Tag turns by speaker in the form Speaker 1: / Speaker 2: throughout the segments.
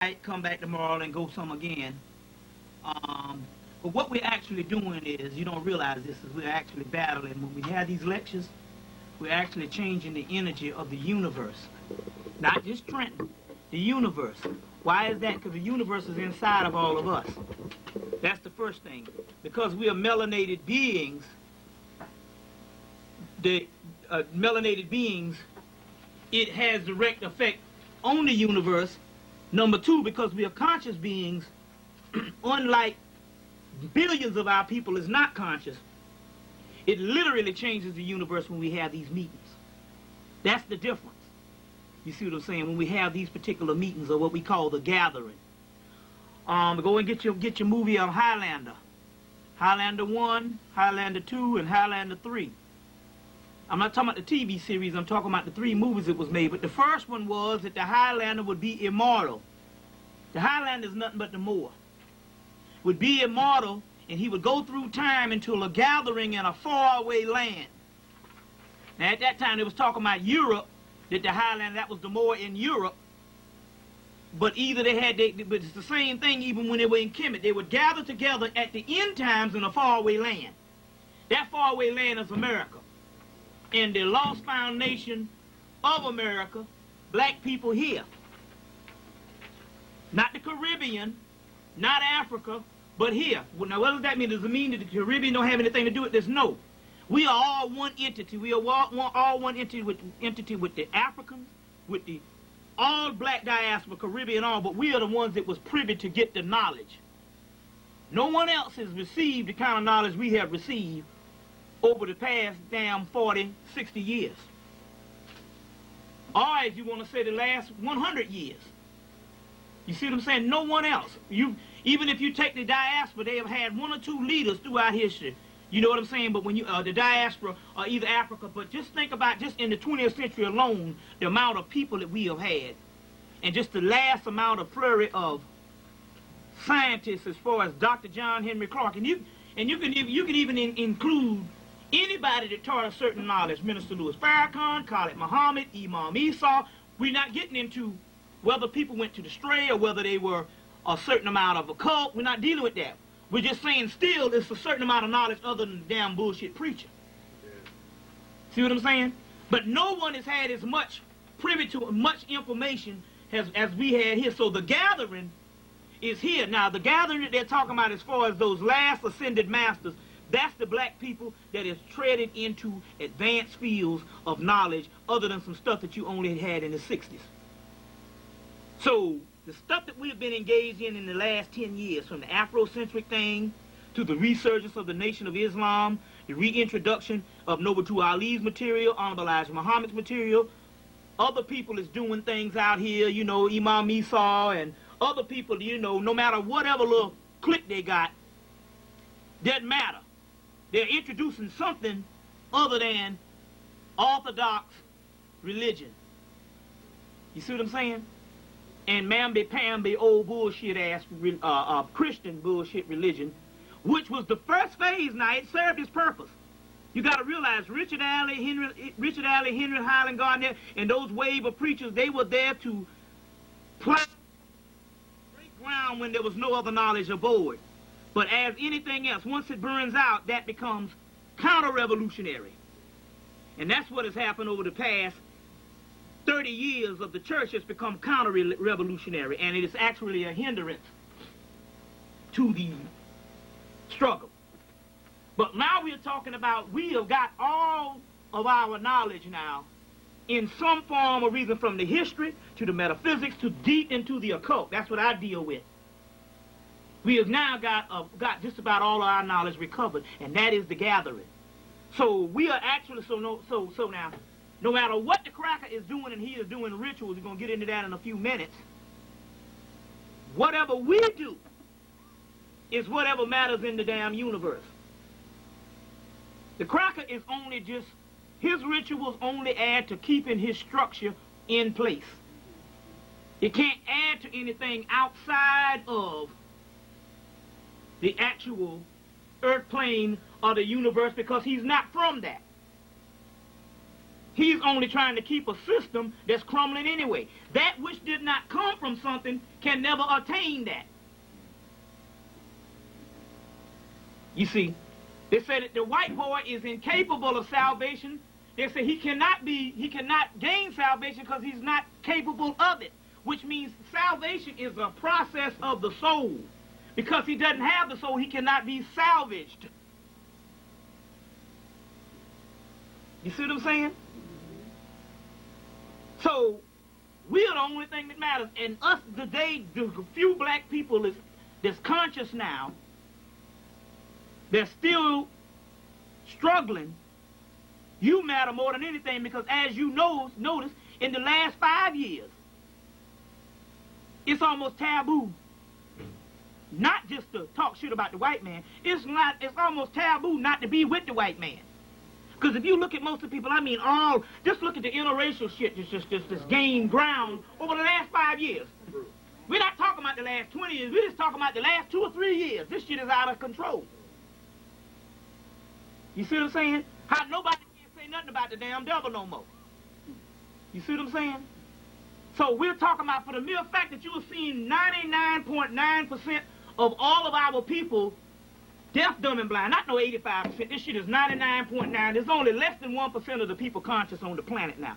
Speaker 1: night, come back tomorrow, and go some again. But what we're actually doing is, you don't realize this, is we're actually battling. When we have these lectures, we're actually changing the energy of the universe. Not just Trenton, the universe. Why is that? Because the universe is inside of all of us. That's the first thing. Because we are melanated beings, it has direct effect on the universe. Number two, because we are conscious beings, unlike billions of our people is not conscious, it literally changes the universe when we have these meetings. That's the difference. You see what I'm saying? When we have these particular meetings, or what we call the gathering. Go and get your movie on Highlander. Highlander 1, Highlander 2, and Highlander 3. I'm not talking about the TV series, I'm talking about the 3 movies that was made. But the first one was that the Highlander would be immortal. The Highlander is nothing but the Moor. Would be immortal, and he would go through time until a gathering in a faraway land. Now at that time they was talking about Europe, that the Highlander, that was the Moor in Europe. But either but it's the same thing even when they were in Kemet. They would gather together at the end times in a faraway land. That faraway land is America. And the lost foundation of America, black people here. Not the Caribbean, not Africa, but here. Well, now what does that mean? Does it mean that the Caribbean don't have anything to do with this? No. We are all one entity. We are all one entity with the Africans, with the all black diaspora, Caribbean, all, but we are the ones that was privy to get the knowledge. No one else has received the kind of knowledge we have received over the past damn 40, 60 years. Or as you want to say, the last 100 years. You see what I'm saying? No one else. Even if you take the diaspora, they have had 1 or 2 leaders throughout history. You know what I'm saying? But when you, the diaspora, or either Africa, but just think about just in the 20th century alone, the amount of people that we have had. And just the last amount of flurry of scientists as far as Dr. John Henry Clark. And you can even include anybody that taught a certain knowledge. Minister Louis Farrakhan, Khalid Muhammad, Imam Isa. We're not getting into whether people went to the stray or whether they were a certain amount of a cult. We're not dealing with that. We're just saying still it's a certain amount of knowledge other than the damn bullshit preacher. Yeah. See what I'm saying? But no one has had as much privy to much information as we had here. So the gathering is here. Now the gathering that they're talking about as far as those last ascended masters, that's the black people that is treaded into advanced fields of knowledge other than some stuff that you only had in the 60s. So the stuff that we've been engaged in the last 10 years, from the Afrocentric thing to the resurgence of the Nation of Islam, the reintroduction of Noble Ali's material, Honorable Elijah Muhammad's material, other people is doing things out here, you know, Imam Isa and other people, you know, no matter whatever little clique they got, doesn't matter. They're introducing something other than orthodox religion. You see what I'm saying? And mamby-pamby old bullshit-ass Christian bullshit religion, which was the first phase. Now, it served its purpose. You got to realize Richard Alley, Henry Highland Gardner, and those wave of preachers, they were there to plow great ground when there was no other knowledge aboard. But as anything else, once it burns out, that becomes counter-revolutionary. And that's what has happened over the past 30 years of the church. Has become counter-revolutionary, and it is actually a hindrance to the struggle. But now we are talking about, we have got all of our knowledge now in some form or reason, from the history to the metaphysics to deep into the occult. That's what I deal with. We have now got just about all of our knowledge recovered, and that is the gathering. So we are actually, so now, no matter what the cracker is doing, and he is doing rituals, we're going to get into that in a few minutes, whatever we do is whatever matters in the damn universe. The cracker is only just, his rituals only add to keeping his structure in place. It can't add to anything outside of the actual earth plane or the universe, because he's not from that. He's only trying to keep a system that's crumbling anyway. That which did not come from something can never attain that. You see, they say that the white boy is incapable of salvation. They say he cannot gain salvation because he's not capable of it, which means salvation is a process of the soul. Because he doesn't have the soul, he cannot be salvaged. You see what I'm saying? So, we're the only thing that matters. And us today, the few black people that's conscious now, they're still struggling. You matter more than anything because as you notice, in the last 5 years, it's almost taboo. Not just to talk shit about the white man. It's almost taboo not to be with the white man. Because if you look at most of the people, just look at the interracial shit that's gained ground over the last 5 years. We're not talking about the last 20 years. We're just talking about the last 2 or 3 years. This shit is out of control. You see what I'm saying? How nobody can say nothing about the damn devil no more. You see what I'm saying? So we're talking about for the mere fact that you are seeing 99.9% of all of our people deaf, dumb, and blind. Not no 85%. This shit is 99.9. There's only less than 1% of the people conscious on the planet now.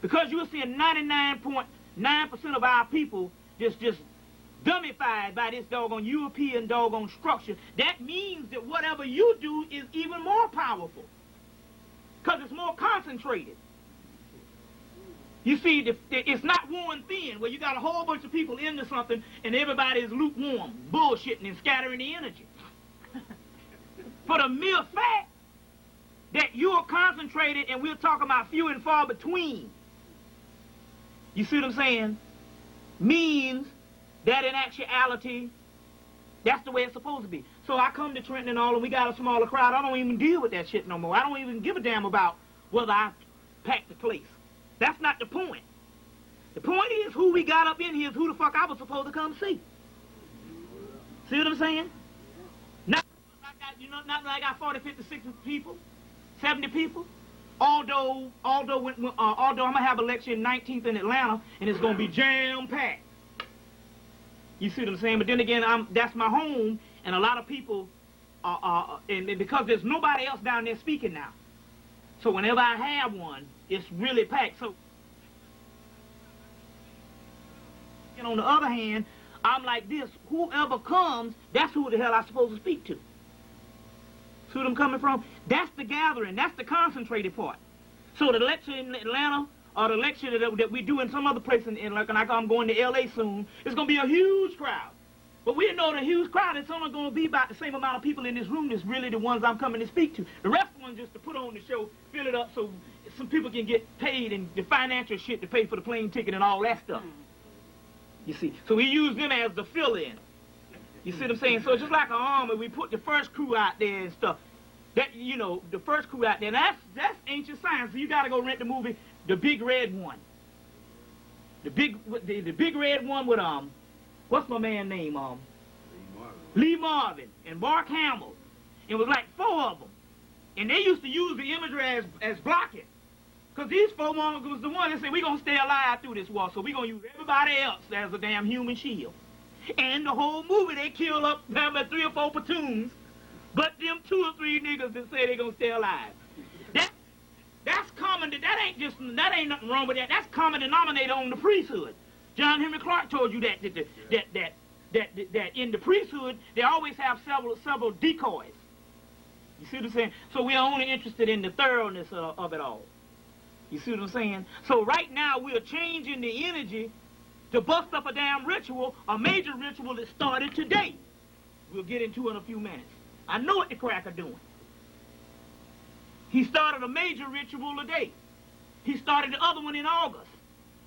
Speaker 1: Because you're seeing 99.9% of our people just dummified by this doggone European doggone structure. That means that whatever you do is even more powerful. Because it's more concentrated. You see, it's not worn thin, where you got a whole bunch of people into something and everybody is lukewarm, bullshitting and scattering the energy. For the mere fact that you're concentrated and we're talking about few and far between, you see what I'm saying, means that in actuality, that's the way it's supposed to be. So I come to Trenton and all, and we got a smaller crowd. I don't even deal with that shit no more. I don't even give a damn about whether I pack the place. That's not the point. The point is who we got up in here is who the fuck I was supposed to come see. See what I'm saying? Not like I got 40, 50, 60 people, 70 people. Although I'm gonna have a lecture in 19th in Atlanta, and it's gonna be jam-packed. You see what I'm saying? But then again, that's my home, and a lot of people and because there's nobody else down there speaking now. So whenever I have one, it's really packed. So, and on the other hand, I'm like this. Whoever comes, that's who the hell I'm supposed to speak to. See what I'm coming from? That's the gathering. That's the concentrated part. So the lecture in Atlanta or the lecture that we do in some other place, like I'm going to L.A. soon, it's going to be a huge crowd. But we know the huge crowd, it's only going to be about the same amount of people in this room that's really the ones I'm coming to speak to. The rest of them just to put on the show, fill it up so some people can get paid and the financial shit to pay for the plane ticket and all that stuff. You see? So we use them as the fill-in. You see what I'm saying? So it's just like an army. We put the first crew out there and stuff. That, you know, the first crew out there. That's ancient science. So you got to go rent the movie, The Big Red One. The big red one with what's my man's name? Lee Marvin and Mark Hamill. It was like 4 of them. And they used to use the imagery as blocking. Because these 4 mongrels was the one that said, we're going to stay alive through this war, so we're going to use everybody else as a damn human shield. And the whole movie, they kill up about 3 or 4 platoons, but them 2 or 3 niggas that say they're going to stay alive. That's common. That ain't nothing wrong with that. That's common denominator on the priesthood. John Henry Clark told you that in the priesthood, they always have several decoys. You see what I'm saying? So we're only interested in the thoroughness of it all. You see what I'm saying? So right now, we're changing the energy to bust up a damn ritual, a major ritual that started today. We'll get into it in a few minutes. I know what the cracker doing. He started a major ritual today. He started the other one in August.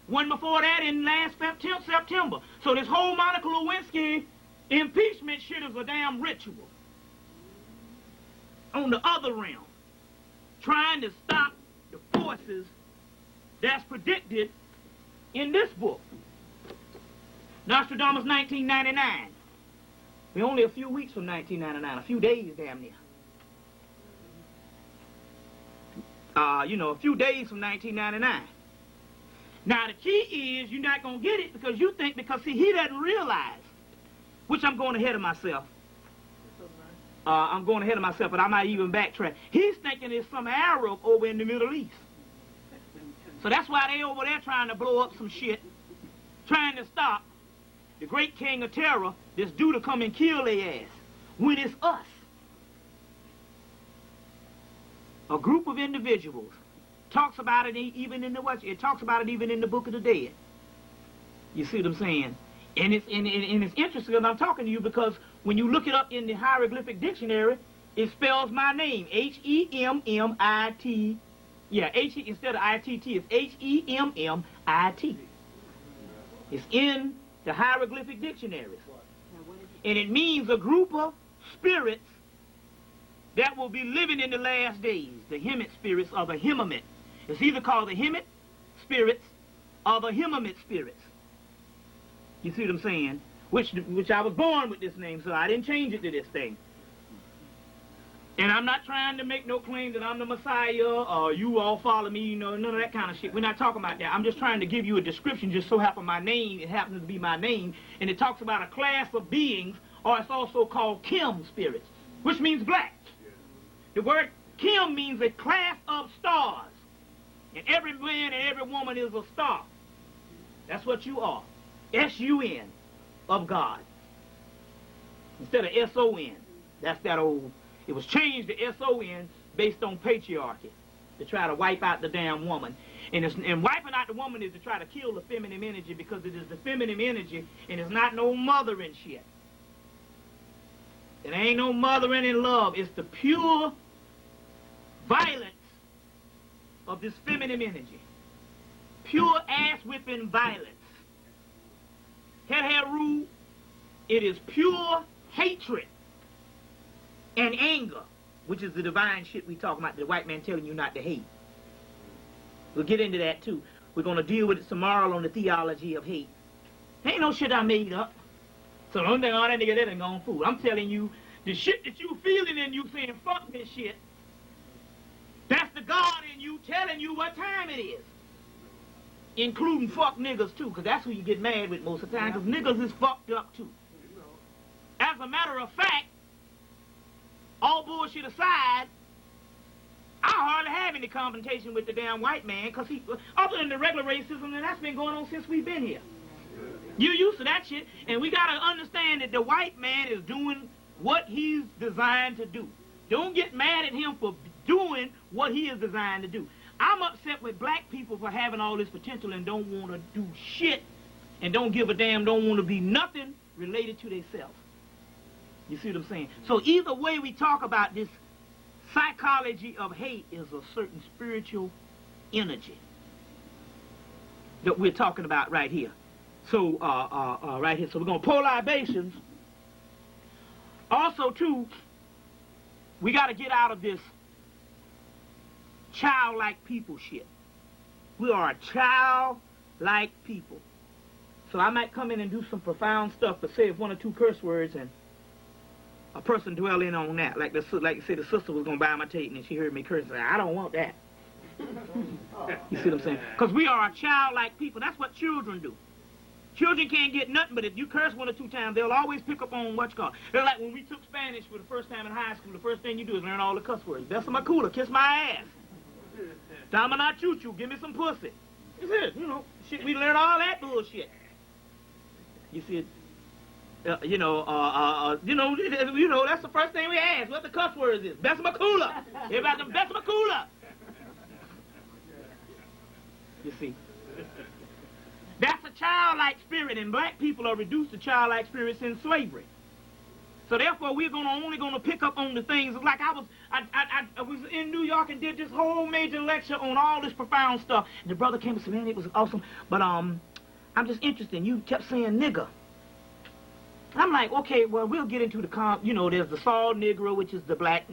Speaker 1: One before that in last September. So this whole Monica Lewinsky impeachment shit is a damn ritual. On the other realm, trying to stop the forces that's predicted in this book. Nostradamus 1999. We're only a few weeks from 1999, a few days damn near. a few days from 1999. Now, the key is you're not going to get it because you think, because, see, he doesn't realize, which I'm going ahead of myself. I'm going ahead of myself, but I might even backtrack. He's thinking it's some Arab over in the Middle East. So that's why they over there trying to blow up some shit, trying to stop the great king of terror, this dude to come and kill their ass, when it's us. A group of individuals talks about it even in the it talks about it even in the Book of the Dead. You see what I'm saying? And it's interesting that I'm talking to you because when you look it up in the hieroglyphic dictionary, it spells my name, H-E-M-M-I-T. Yeah, H-E instead of I-T-T, it's H-E-M-M-I-T. It's in the hieroglyphic dictionaries. And it means a group of spirits that will be living in the last days, the Hemet spirits or the Hemamit. It's either called the Hemet spirits or the Hemamit spirits. You see what I'm saying? Which I was born with this name, so I didn't change it to this thing. And I'm not trying to make no claim that I'm the Messiah or you all follow me, none of that kind of shit. We're not talking about that. I'm just trying to give you a description, just so happen my name, it happens to be my name, and it talks about a class of beings, or it's also called Kim spirits, which means black. The word Kim means a class of stars. And every man and every woman is a star. That's what you are. S-U-N of God. Instead of S-O-N. That's that old. It was changed to S-O-N based on patriarchy. To try to wipe out the damn woman. And wiping out the woman is to try to kill the feminine energy because it is the feminine energy and it's not no mothering shit. It ain't no mothering in love. It's the pure violence of this feminine energy. Pure ass-whipping violence. Heru, it is pure hatred and anger, which is the divine shit we talking about, the white man telling you not to hate. We'll get into that too. We're going to deal with it tomorrow on the theology of hate. Ain't no shit I made up. So the only thing all that nigga that ain't gonna fool. I'm telling you, the shit that you feeling and you saying fuck this shit, that's the God in you telling you what time it is. Including fuck niggas too, because that's who you get mad with most of the time, because niggas is fucked up too. As a matter of fact, all bullshit aside, I hardly have any confrontation with the damn white man, because he, other than the regular racism, and that's been going on since we've been here. You're used to that shit, and we gotta understand that the white man is doing what he's designed to do. Don't get mad at him for doing what he is designed to do. I'm upset with black people for having all this potential and don't want to do shit and don't give a damn, don't want to be nothing related to themselves. You see what I'm saying? So either way we talk about this psychology of hate is a certain spiritual energy that we're talking about right here. So, right here. So we're going to pour libations. Also, too, we got to get out of this childlike people shit. We are a childlike people. So I might come in and do some profound stuff, but say one or two curse words and a person dwell in on that. Like say the sister was going to buy my tape and she heard me curse. I don't want that. You see what I'm saying? Because we are a childlike people. That's what children do. Children can't get nothing, but if you curse one or two times, they'll always pick up on what's called. They're like when we took Spanish for the first time in high school, the first thing you do is learn all the cuss words. Besamacula, kiss my ass. Tamana choo-choo, give me some pussy. That's it, shit, we learn all that bullshit. You see it? That's the first thing we ask. What the cuss words is? Besamacula. Everybody, Besamacula. You see? That's a childlike spirit, and black people are reduced to childlike spirits in slavery. So therefore, we're only going to pick up on the things. Like I was in New York and did this whole major lecture on all this profound stuff. And the brother came and said, man, it was awesome. But I'm just interested. You kept saying nigger. I'm like, okay, well, we'll get into the there's the Saw Negro, which is the black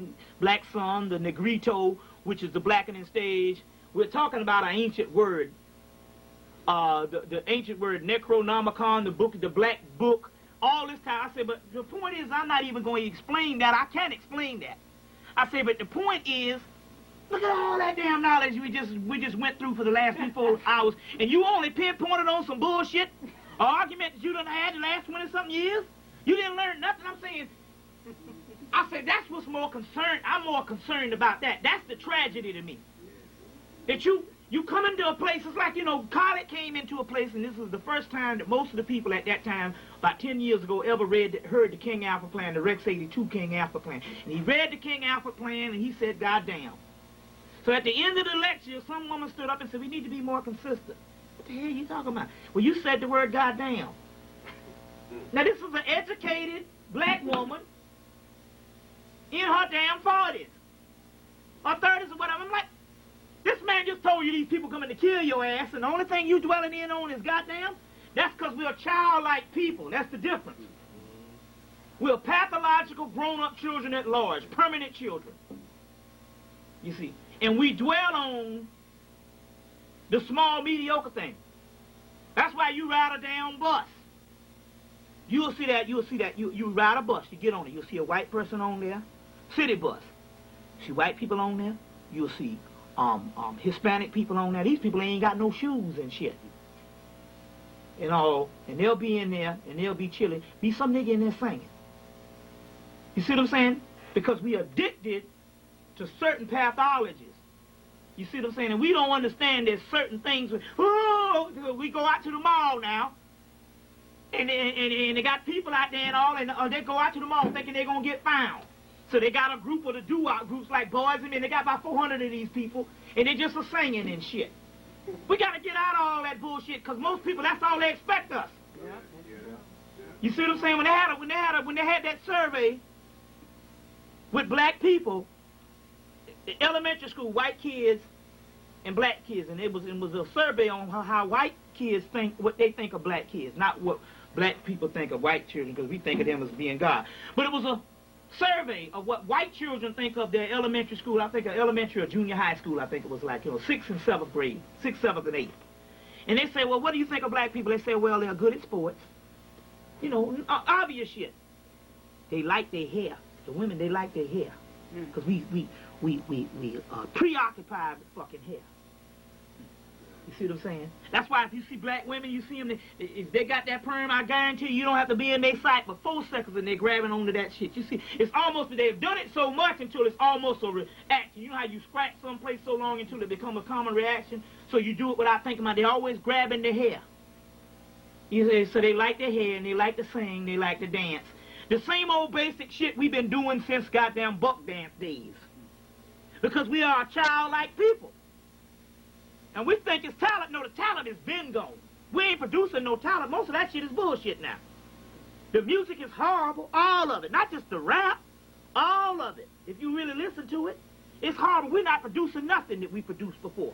Speaker 1: son, the Negrito, which is the blackening stage. We're talking about an ancient word. The ancient word Necronomicon, the black book, all this time. I said, but the point is, I'm not even going to explain that. I can't explain that. I say, but the point is, Look at all that damn knowledge we just went through for the last 3-4 hours, and you only pinpointed on some bullshit, an argument that you done had the last 20-something years. You didn't learn nothing. I'm saying, I said that's what's more concerned. I'm more concerned about that. That's the tragedy to me. That you come into a place, it's like, Khaled came into a place, and this was the first time that most of the people at that time, about 10 years ago, ever heard the King Alfred Plan, the Rex 82 King Alfred Plan. And he read the King Alfred Plan, and he said, God damn. So at the end of the lecture, some woman stood up and said, we need to be more consistent. What the hell are you talking about? Well, you said the word goddamn. Now, this is an educated black woman in her damn 40s or 30s or whatever. I'm like, this man just told you these people coming to kill your ass, and the only thing you dwelling in on is goddamn? That's because we're childlike people. That's the difference. We're pathological grown-up children at large, permanent children. You see. And we dwell on the small, mediocre thing. That's why you ride a damn bus. You'll see that. You ride a bus, you get on it. You'll see a white person on there, city bus. See white people on there. You'll see Hispanic people on there. These people ain't got no shoes and shit. And they'll be in there, and they'll be chilling. Be some nigga in there singing. You see what I'm saying? Because we addicted to certain pathologies. You see what I'm saying? And we don't understand there's certain things. We go out to the mall now, and they got people out there and all, and they go out to the mall thinking they're going to get found. So they got a group of the doo-wop groups like Boys and Men. They got about 400 of these people, and they just are singing and shit. We got to get out of all that bullshit, because most people, that's all they expect us. You see what I'm saying? When they had that survey with black people, elementary school, white kids and black kids, and it was a survey on how white kids think, what they think of black kids, not what black people think of white children, because we think of them as being God. But it was a survey of what white children think of their elementary school. I think elementary or junior high school, I think it was like, 6th and 7th grade, 6th, 7th, and 8th. And they say, well, what do you think of black people? They say, well, they're good at sports. Obvious shit. They like their hair. The women, they like their hair. Because we preoccupied with fucking hair. You see what I'm saying? That's why if you see black women, you see them, if they got that perm, I guarantee you don't have to be in their sight for 4 seconds and they're grabbing onto that shit. You see, it's almost, they've done it so much until it's almost a reaction. You know how you scratch someplace so long until it becomes a common reaction? So you do it without thinking about it. They're always grabbing their hair. So they like their hair, and they like to sing, they like to dance. The same old basic shit we've been doing since goddamn buck dance days. Because we are a childlike people. And we think it's talent. No, the talent has been gone. We ain't producing no talent. Most of that shit is bullshit now. The music is horrible, all of it. Not just the rap, all of it. If you really listen to it, it's horrible. We're not producing nothing that we produced before.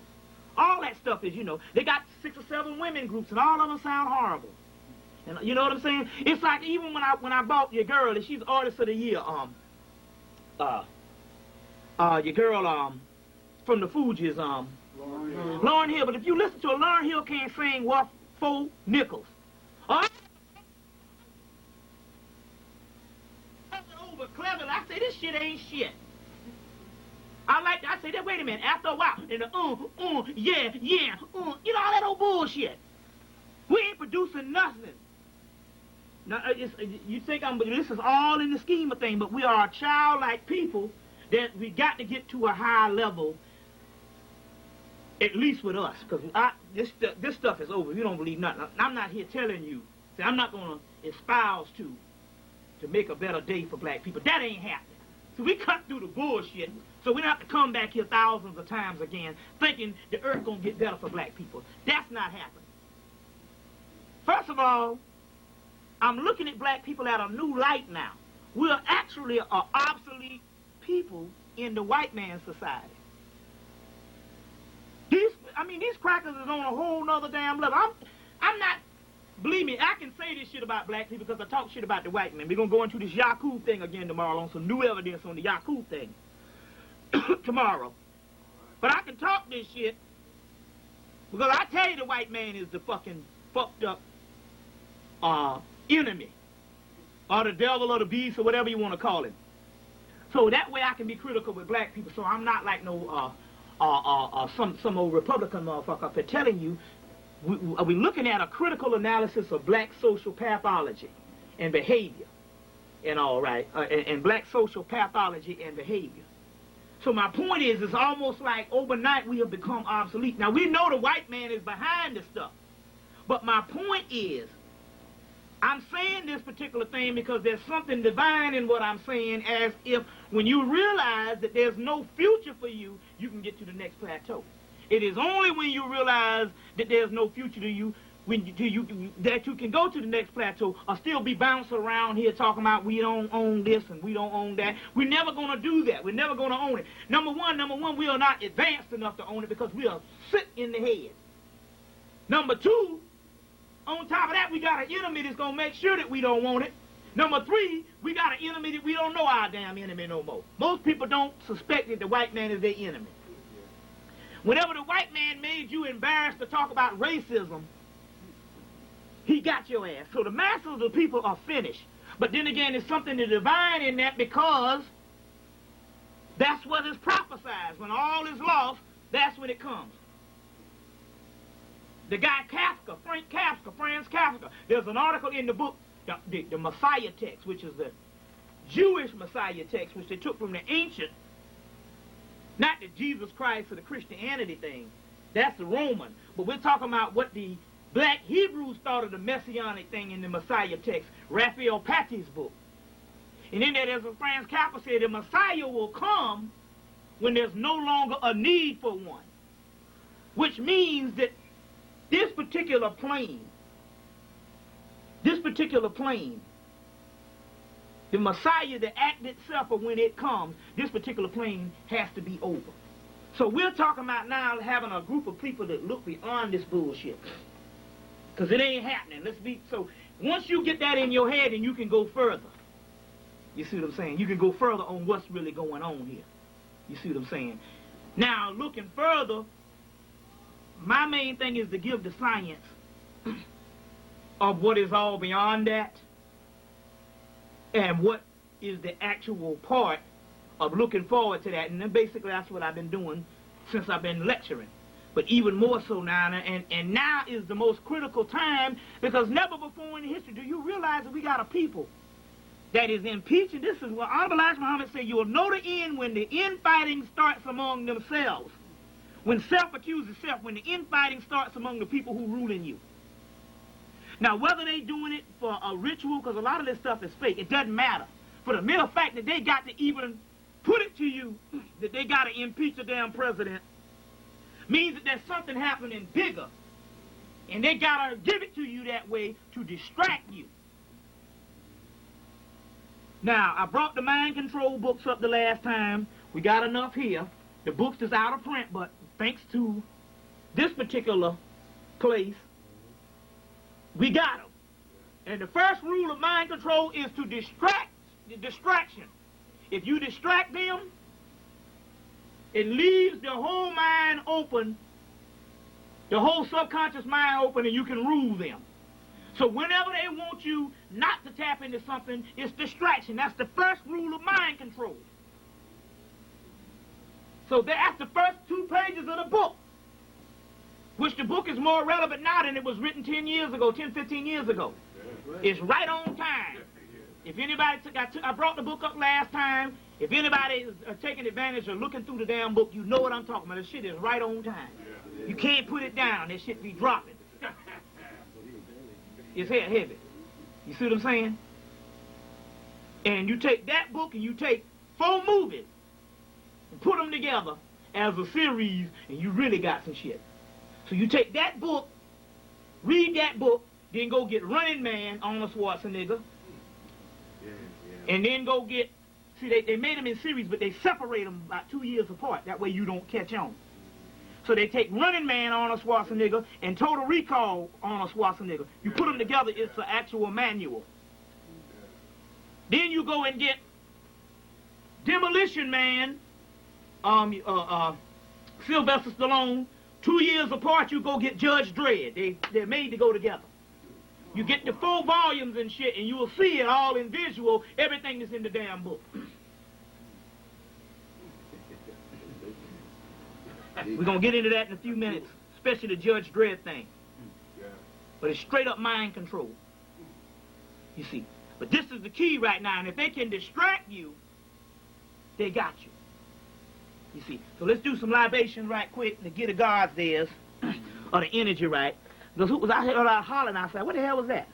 Speaker 1: All that stuff is, they got 6 or 7 women groups, and all of them sound horrible. And you know what I'm saying? It's like even when I bought your girl, and she's Artist of the Year, your girl, from the Fugees, Lauryn Hill. But if you listen to her, Lauryn Hill can't sing worth 4 nickels. Over clever. I say this shit ain't shit. I say that. Wait a minute. After a while, and the yeah, all that old bullshit. We ain't producing nothing. Now, you think this is all in the scheme of things, but we are a childlike people that we got to get to a higher level, at least with us, because this stuff is over. You don't believe nothing. I'm not here telling you. See, I'm not going to espouse to make a better day for black people. That ain't happening. So we cut through the bullshit, so we don't have to come back here thousands of times again thinking the earth going to get better for black people. That's not happening. First of all, I'm looking at black people at a new light now. We're actually an obsolete people in the white man's society. These crackers is on a whole nother damn level. I'm not, believe me, I can say this shit about black people because I talk shit about the white man. We're going to go into this Yaku thing again tomorrow on some new evidence on the Yaku thing tomorrow. But I can talk this shit because I tell you the white man is the fucking fucked up enemy, or the devil or the beast or whatever you want to call him. So that way I can be critical with black people, so I'm not like no some old Republican motherfucker for telling you, we're looking at a critical analysis of black social pathology and behavior, and all right, and black social pathology and behavior. So my point is, it's almost like overnight we have become obsolete. Now we know the white man is behind this stuff, but my point is, I'm saying this particular thing because there's something divine in what I'm saying, as if when you realize that there's no future for you, you can get to the next plateau. It is only when you realize that there's no future to you, that you can go to the next plateau, or still be bouncing around here talking about we don't own this and we don't own that. We're never going to do that. We're never going to own it. Number one, we are not advanced enough to own it because we are sick in the head. Number two, on top of that, we got an enemy that's going to make sure that we don't want it. Number three, we got an enemy that we don't know our damn enemy no more. Most people don't suspect that the white man is their enemy. Whenever the white man made you embarrassed to talk about racism, he got your ass. So the masses of the people are finished. But then again, there's something divine in that, because that's what is prophesied. When all is lost, that's when it comes. The guy Kafka, Franz Kafka, there's an article in the book, the Messiah text, which is the Jewish Messiah text, which they took from the ancient, not the Jesus Christ or the Christianity thing. That's the Roman. But we're talking about what the black Hebrews thought of the Messianic thing in the Messiah text, Raphael Patti's book. And in that, as Franz Kafka said, the Messiah will come when there's no longer a need for one. Which means that this particular plane, the Messiah, the act itself, or when it comes, this particular plane has to be over. So we're talking about now having a group of people that look beyond this bullshit. Because it ain't happening. So once you get that in your head, and you can go further. You see what I'm saying? You can go further on what's really going on here. You see what I'm saying? Now, looking further, my main thing is to give the science of what is all beyond that, and what is the actual part of looking forward to that. And then basically that's what I've been doing since I've been lecturing. But even more so now, and now is the most critical time, because never before in history do you realize that we got a people that is impeaching. This is what Honorable Elijah Muhammad said, you'll know the end when the infighting starts among themselves. When self accuses self, when the infighting starts among the people who ruling you. Now, whether they doing it for a ritual, because a lot of this stuff is fake, it doesn't matter. For the mere fact that they got to even put it to you that they got to impeach the damn president means that there's something happening bigger. And they got to give it to you that way to distract you. Now, I brought the mind control books up the last time. We got enough here. The books is out of print, but thanks to this particular place, we got them. And the first rule of mind control is to distraction. If you distract them, it leaves the whole mind open, the whole subconscious mind open, and you can rule them. So whenever they want you not to tap into something, it's distraction. That's the first rule of mind control. So that's the first 2 pages of the book, which the book is more relevant now than it was written 10 years ago, 10, 15 years ago. It's right on time. If anybody I brought the book up last time. If anybody is taking advantage of looking through the damn book, you know what I'm talking about. This shit is right on time. You can't put it down. This shit be dropping. It's heavy. You see what I'm saying? And you take that book and you take 4 movies and put them together as a series, and you really got some shit. So you take that book, read that book, then go get Running Man, Arnold Schwarzenegger, and then go get, see, they made them in series, but they separate them about 2 years apart. That way you don't catch on. So they take Running Man, Arnold Schwarzenegger, and Total Recall, Arnold Schwarzenegger. You put them together, it's an actual manual. Then you go and get Demolition Man, Sylvester Stallone. 2 years apart, you go get Judge Dredd. They're made to go together. You get the 4 volumes and shit, and you will see it all in visual, everything that's in the damn book. We're going to get into that in a few minutes, especially the Judge Dredd thing. But it's straight up mind control. You see. But this is the key right now, and if they can distract you, they got you. You see. So let's do some libation right quick to get the God's theirs, or the energy right. Because who was out here hollering outside? What the hell was that?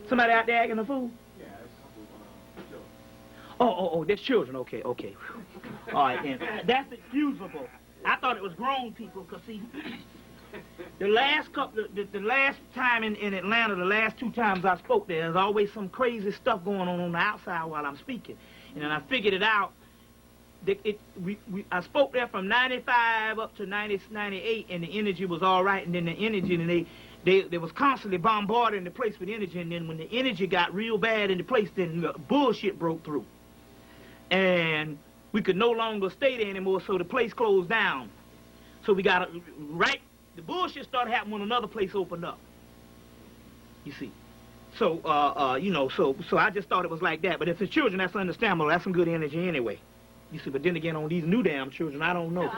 Speaker 1: Somebody out there acting a fool?
Speaker 2: Yeah, it's children.
Speaker 1: Oh, that's children. Okay. All right, then. That's excusable. I thought it was grown people, because, see, the last time in Atlanta, the last 2 times I spoke there's always some crazy stuff going on the outside while I'm speaking. And then I figured it out. I spoke there from 95 up to 98, and the energy was all right. And then the energy, and they was constantly bombarding the place with energy. And then when the energy got real bad in the place, then the bullshit broke through. And we could no longer stay there anymore, so the place closed down. So we got the bullshit started happening when another place opened up. You see. So, so I just thought it was like that. But if it's children, that's understandable. That's some good energy anyway. You see, but then again, on these new damn children, I don't know.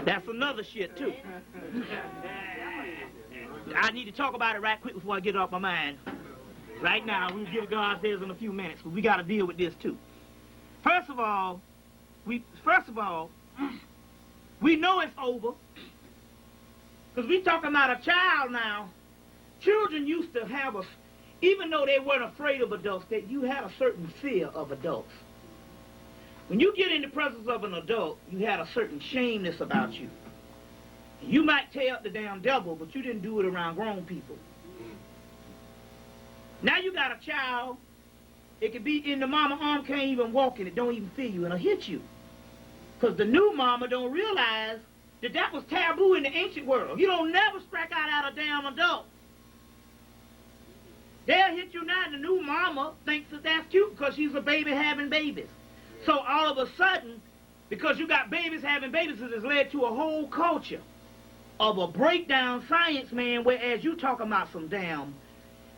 Speaker 1: That's another shit, too. I need to talk about it right quick before I get it off my mind. Right now, we'll give God's theirs in a few minutes, but we got to deal with this, too. First of all, we know it's over, because we talking about a child now. Children used to have even though they weren't afraid of adults, you had a certain fear of adults. When you get in the presence of an adult, you had a certain shameness about you. You might tear up the damn devil, but you didn't do it around grown people. Now you got a child, it could be in the mama arm, can't even walk in it, don't even feel you, and it'll hit you. Because the new mama don't realize that was taboo in the ancient world. You don't never strike out at a damn adult. They'll hit you now, and the new mama thinks that that's cute because she's a baby having babies. So all of a sudden, because you got babies having babies, it has led to a whole culture of a breakdown science, man, whereas you talking about some damn,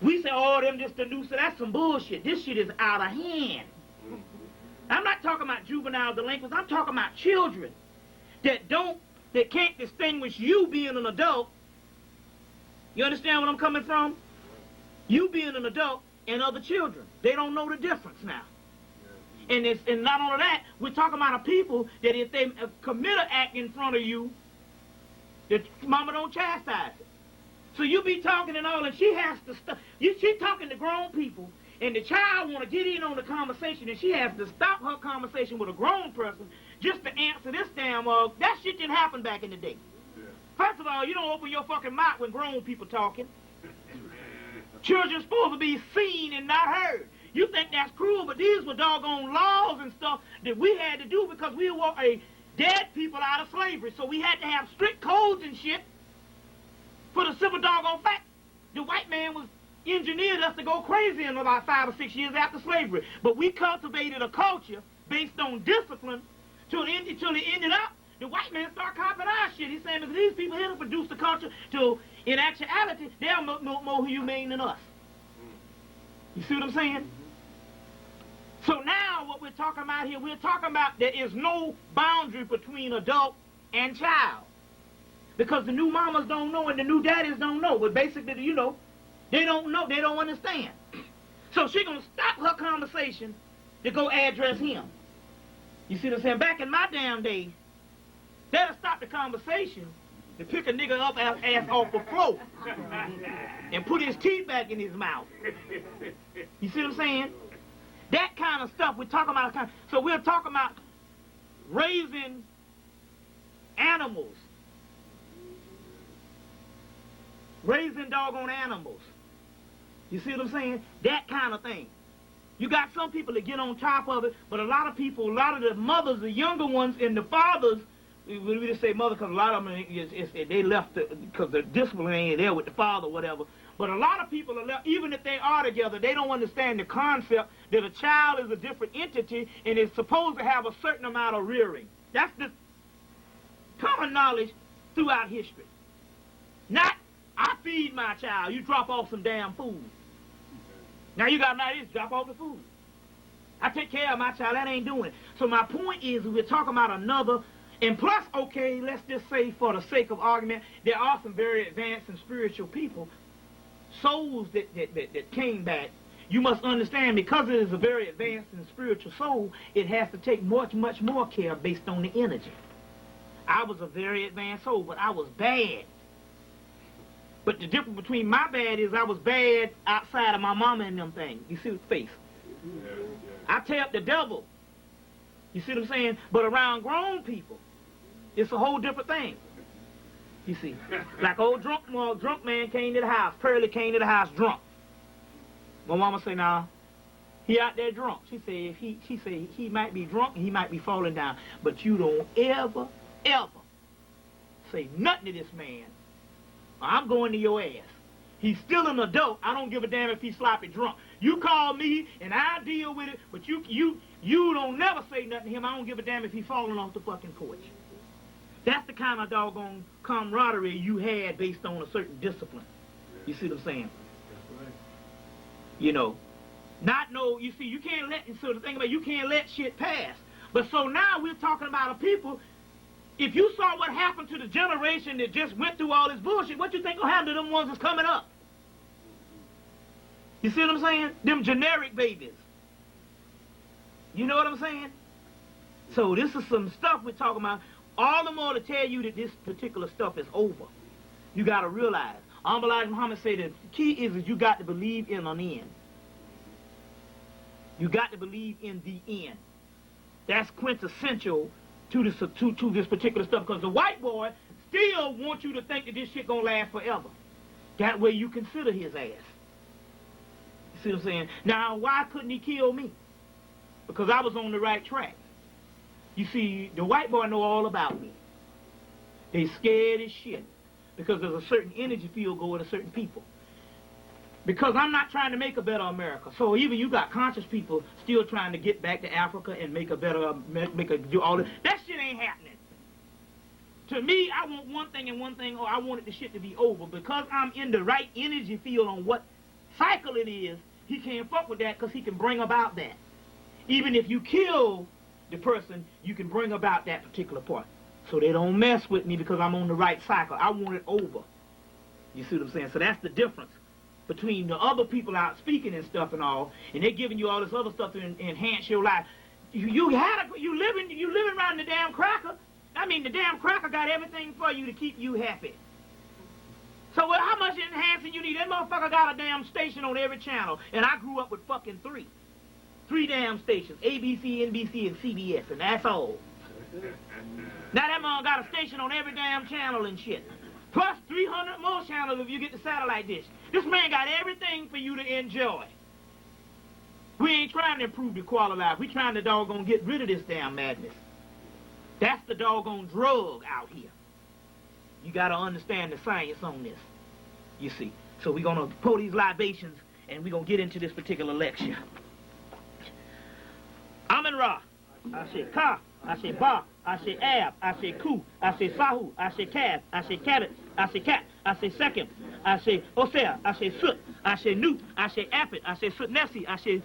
Speaker 1: we say, oh, them just the new, so that's some bullshit. This shit is out of hand. I'm not talking about juvenile delinquents. I'm talking about children that can't distinguish you being an adult. You understand where I'm coming from? You being an adult and other children. They don't know the difference now. And not only that, we're talking about a people that if they commit an act in front of you, that mama don't chastise it. So you be talking and all, and she has to stop. She talking to grown people, and the child want to get in on the conversation, and she has to stop her conversation with a grown person just to answer this damn, that shit didn't happen back in the day. Yeah. First of all, you don't open your fucking mouth when grown people talking. Children's supposed to be seen and not heard. You think that's cruel, but these were doggone laws and stuff that we had to do because we were a dead people out of slavery. So we had to have strict codes and shit for the simple doggone fact. The white man was engineered us to go crazy in about 5 or 6 years after slavery. But we cultivated a culture based on discipline till it ended up. The white man started copying our shit. He's saying, if these people here to produce the culture, till in actuality, they're more humane than us. You see what I'm saying? So now what we're talking about here, we're talking about there is no boundary between adult and child. Because the new mamas don't know and the new daddies don't know. But basically, they don't know, they don't understand. So she's going to stop her conversation to go address him. You see what I'm saying? Back in my damn day, they'd have stopped the conversation to pick a nigga up ass off the floor and put his teeth back in his mouth. You see what I'm saying? That kind of stuff we're talking about. So we're talking about raising animals. Raising doggone animals. You see what I'm saying? That kind of thing. You got some people that get on top of it, but a lot of the mothers, the younger ones, and the fathers, we just say mother because a lot of them, they left because the discipline ain't there with the father or whatever. But a lot of people are left, even if they are together, they don't understand the concept that a child is a different entity and is supposed to have a certain amount of rearing. That's the common knowledge throughout history. Not, I feed my child, you drop off some damn food. Now you got to drop off the food. I take care of my child, that ain't doing it. So my point is, we're talking about another, And plus, okay, let's just say for the sake of argument, there are some very advanced and spiritual people, souls that came back. You must understand, because it is a very advanced and spiritual soul, it has to take much more care based on the energy. I was a very advanced soul, but I was bad. But the difference between my bad is I was bad outside of my mama and them things. You see the face? I tapped the devil. You see what I'm saying? But around grown people, it's a whole different thing. You see? Like old drunk man came to the house. Pearlie came to the house drunk. My mama say, nah, he out there drunk. She said he might be drunk and he might be falling down. But you don't ever say nothing to this man. I'm going to your ass. He's still an adult. I don't give a damn if he's sloppy drunk. You call me and I deal with it, but you don't never say nothing to him. I don't give a damn if he's falling off the fucking porch. That's the kind of doggone camaraderie you had based on a certain discipline. You see what I'm saying?
Speaker 2: That's right.
Speaker 1: You know, you see, you can't let, so the thing about you can't let shit pass. But so now we're talking about a people. If you saw what happened to the generation that just went through all this bullshit, what you think will happen to them ones that's coming up? You see what I'm saying? Them generic babies. You know what I'm saying? So this is some stuff we're talking about. All the more to tell you that this particular stuff is over. You got to realize. Elijah Muhammad said that the key is you got to believe in an end. You got to believe in the end. That's quintessential to this particular stuff, because the white boy still wants you to think that this shit gonna last forever. That way you consider his ass. You see what I'm saying? Now, why couldn't he kill me? Because I was on the right track. You see, the white boy know all about me. They scared as shit, because there's a certain energy field going to certain people. Because I'm not trying to make a better America. So even you got conscious people still trying to get back to Africa and make a better, do all this. That shit ain't happening. To me, I want one thing and one thing, or I wanted the shit to be over. Because I'm in the right energy field on what cycle it is, he can't fuck with that because he can bring about that. Even if you kill the person, you can bring about that particular part. So they don't mess with me because I'm on the right cycle. I want it over. You see what I'm saying? So that's the difference between the other people out speaking and stuff and all, and they're giving you all this other stuff to enhance your life. You living around the damn cracker. I mean, the damn cracker got everything for you to keep you happy. So how much enhancing you need? That motherfucker got a damn station on every channel, and I grew up with fucking three damn stations, ABC, NBC, and CBS, and that's all. Now that mother got a station on every damn channel and shit. Plus 300 more channels if you get the satellite dish. This man got everything for you to enjoy. We ain't trying to improve the quality of life. We trying to doggone get rid of this damn madness. That's the doggone drug out here. You got to understand the science on this, you see. So we're going to pour these libations, and we're going to get into this particular lecture. Amen Ra. I say Ka. I say Ba. I say Ab. I say Ku. I say Sahu. I say Cab. I say Cabot. I say Cat. I say Second. I say Hosea. I say Soot. I say Newt. I say Apit. I say Soot Nessie. I say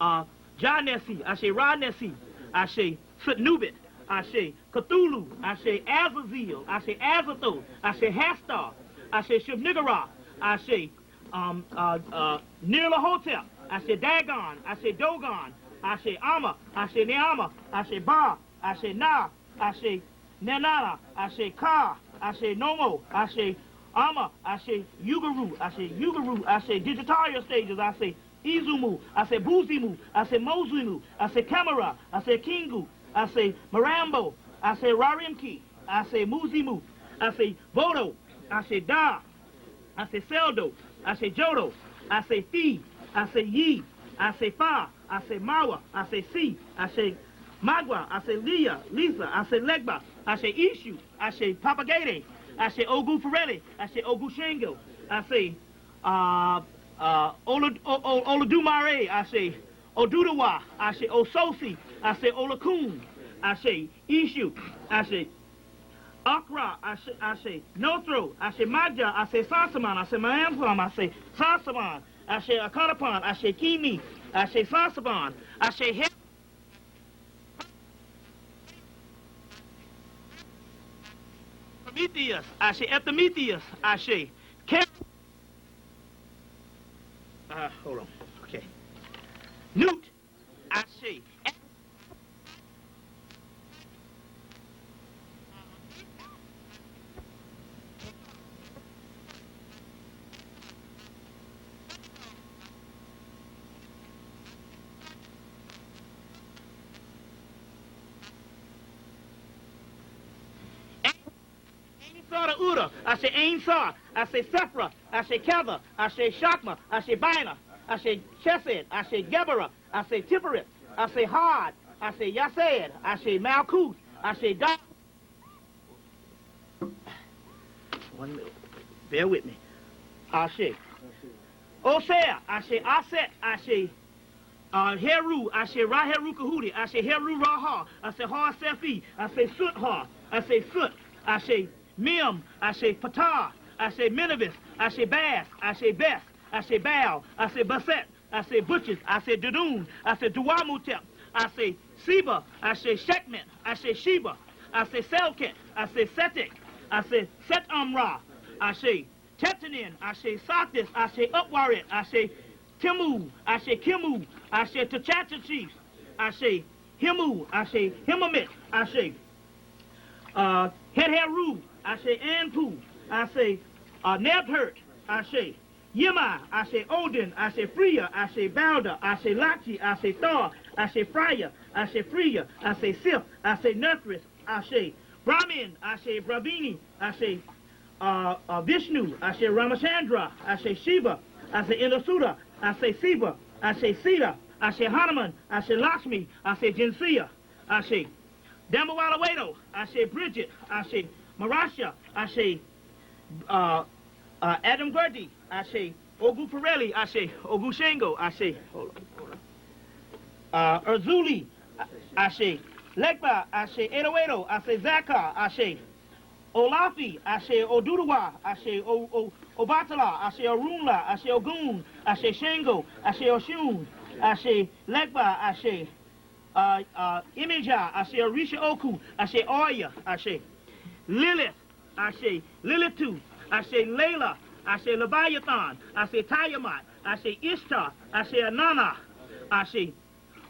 Speaker 1: John Nessie. I say Ra Nessie. I say Soot Nubit. I say Cthulhu. I say Azazel. I say Azathoth. I say Hastar. I say Shub-Niggurath. I say Nirlahotep. I say Dagon. I say Dogon. I say Amma. I say Neama. I say Ba. I say Na. I say Nenana. I say Ka. I say Nomo. I say Amma. I say Yugaru. I say Yugaru. I say Digitalia stages. I say Izumu. I say Buzimu. I say Mozimu. I say Kamara. I say Kingu. I say Marambo. I say Rarimki. I say Muzimu. I say Vodo. I say Da. I say Seldo. I say Jodo. I say Fi. I say Yi. I say Fa. I say Mawa. I say Si. I say Magua. I say Leah. Lisa. I say Legba. I say Ishu. I say Papagate. I say Ogu Ferelli. I say Ogu Shango. I say Oladumare. I say Odudawa. I say Ososi. I say Olakun. I say Ishu. I say Akra. I say Nothro. I say Magja. I say Sasaman. I say Mayampam. I say Sasaman. I say Akarapan. I say Kimi. I say Sasaban. I say Epimetheus, Ashe, Epimetheus, Ashe. Hold on, okay. Newt, Ashe. The Uda, I say Ain Sar, I say Sephra, I say Kether, I say Shakma, I say Bina, I say Chesed, I say Geberah, I say Tiferet, I say Had, I say Yased, I say Malkuth, I say God. 1 minute. Bear with me. I say Osea, I say Aset, I say Heru, I say Raheru Kahudi, I say Heru Raha, I say Har Sefi, I say Sutha, I say Sut, I say Mim, I say Patah, I say Minivis, I say Bass, I say Bess, I say Baal, I say Baset, I say Butchers, I say Dudun, I say Duamutep, I say Seba, I say Shekmet, I say Sheba, I say Selket, I say Setek, I say Set Amra, I say Tetanin, I say Satis, I say Upwarit, I say Timu, I say Kimu, I say Tachacha Chiefs, I say Himu, I say Himamit, I say Hetheru, I say Anpu, I say Nebhurt, I say Yima, I say Odin, I say Freya, I say Balda, I say Lachi, I say Thor, I say Freya, I say Freya, I say Sif, I say Nethris, I say Brahmin, I say Bravini, I say Vishnu, I say Ramachandra, I say Shiva, I say Indasuda, I say Siva, I say Sita, I say Hanuman, I say Lakshmi, I say Jinsia, I say Damawalawedo, I say Bridget, I say Marasha, I say Adam Gurdi, I say Ogu Pirelli, I say Ogu Shango, I say Urzuli, I say Lekba, I say Edoedo, I say Zakar, I say Olafi, I say Oduduwa, I say Obatala, I say Orunla, I say Ogun, I say Shango, I say Oshun, I say Lekba, I say Imija, I say Orisha Oku, I say Oya, I say Lilith, I say Lilithu, I say Layla, I say Leviathan, I say Tiamat, I say Ishtar, I say Anana, I say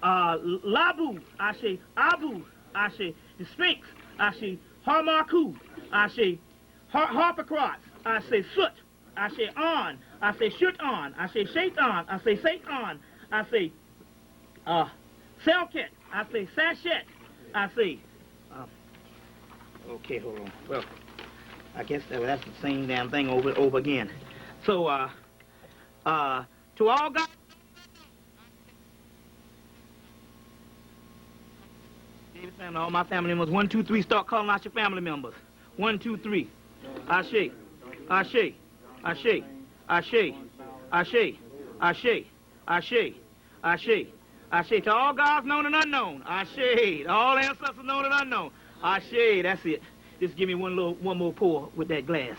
Speaker 1: Labu, I say Abu, I say the Sphinx, I say Harmaku, I say Harpocrates, I say Soot, I say On, I say Shutan, I say Shaitan, I say Satan, I say Selket, I say Sashet, I say okay, hold on. Well, I guess that's the same damn thing over again. So to all God, David family, all my family members, 1, 2, 3, start calling out your family members. 1, 2, 3. Ashe, Ashe, Ashe, Ashe, Ashe, Ashe, Ashe, Ashe, Ashe. To all gods known and unknown. Ashe. To all ancestors known and unknown. Ashe. That's it. Just give me one more pour with that glass.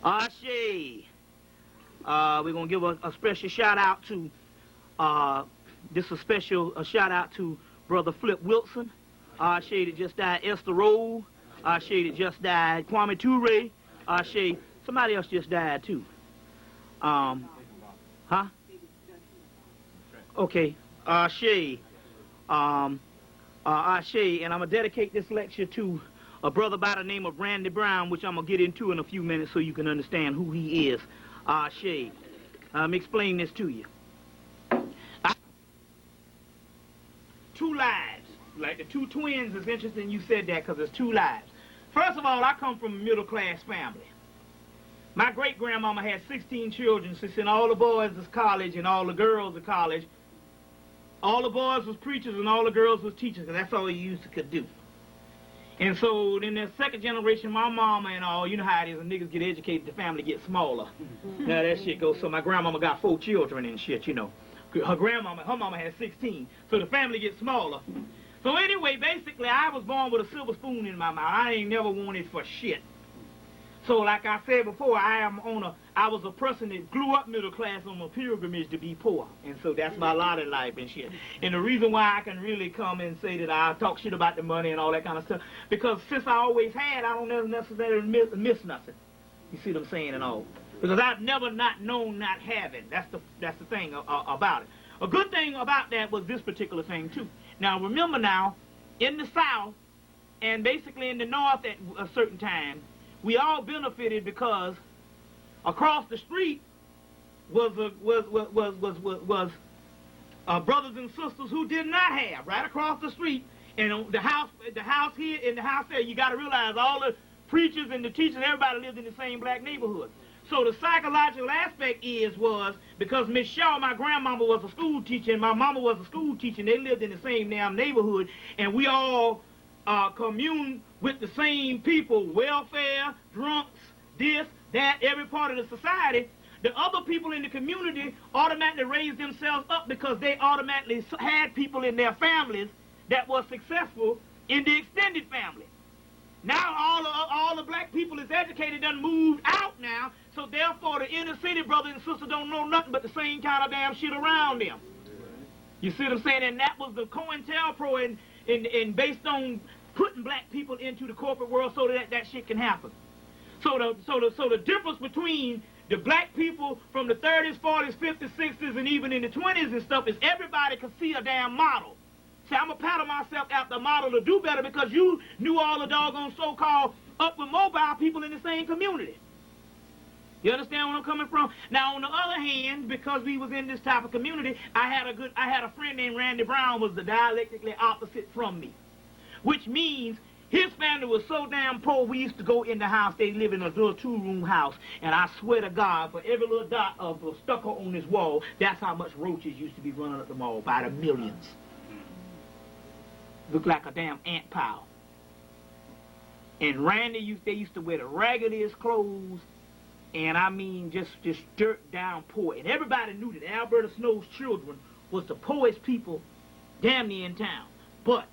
Speaker 1: Ashe. We're gonna give a special shout out to shout out to Brother Flip Wilson. Ashe that just died. Esther Rowe. Ashe that just died. Kwame Ture. Ashe. Somebody else just died too. Huh? Okay. Ashe. Ashe. And I'm gonna dedicate this lecture to a brother by the name of Randy Brown, which I'm gonna get into in a few minutes so you can understand who he is. Ashe. Let me explain this to you. Two lives. Like the two twins, it's interesting you said that because there's two lives. First of all, I come from a middle-class family. My great-grandmama had 16 children. She sent all the boys to college and all the girls to college. All the boys was preachers and all the girls was teachers, because that's all you used to could do. And so then the second generation, my mama and all, you know how it is, when niggas get educated, the family gets smaller. Now that shit goes, so my grandmama got 4 children and shit, you know. Her mama had 16, so the family gets smaller. So anyway, basically, I was born with a silver spoon in my mouth. I ain't never wanted for shit. So like I said before, I am on I was a person that grew up middle class on a pilgrimage to be poor. And so that's my lot in life and shit. And the reason why I can really come and say that I talk shit about the money and all that kind of stuff, because since I always had, I don't necessarily miss nothing. You see what I'm saying and all? Because I've never not known not having. That's the thing about it. A good thing about that was this particular thing too. Now remember now, in the South and basically in the North at a certain time, we all benefited because across the street was brothers and sisters who did not have, right across the street. And the house here and the house there, you got to realize all the preachers and the teachers, everybody lived in the same black neighborhood. So the psychological aspect was because Miss Shaw, my grandmama, was a school teacher and my mama was a school teacher, and they lived in the same damn neighborhood, and we all commune with the same people, welfare, drunks, this, that, every part of the society. The other people in the community automatically raised themselves up because they automatically had people in their families that were successful in the extended family. Now all the black people is educated, done moved out now, so therefore the inner city brothers and sisters don't know nothing but the same kind of damn shit around them. You see what I'm saying? And that was the COINTELPRO and based on putting black people into the corporate world so that shit can happen. So the difference between the black people from the 30s, 40s, 50s, 60s, and even in the 20s and stuff is everybody could see a damn model. See, I'm going to pattern myself after a model to do better because you knew all the doggone so-called upward mobile people in the same community. You understand where I'm coming from? Now, on the other hand, because we was in this type of community, I had a friend named Randy Brown was the dialectically opposite from me, which means his family was so damn poor, we used to go in the house, they live in a little two-room house, and I swear to God, for every little dot of stucco on this wall, that's how much roaches used to be running up the mall by the millions. Looked like a damn ant pile. And Randy they used to wear the raggediest clothes, and I mean just dirt down poor. And everybody knew that Alberta Snow's children was the poorest people damn near in town. But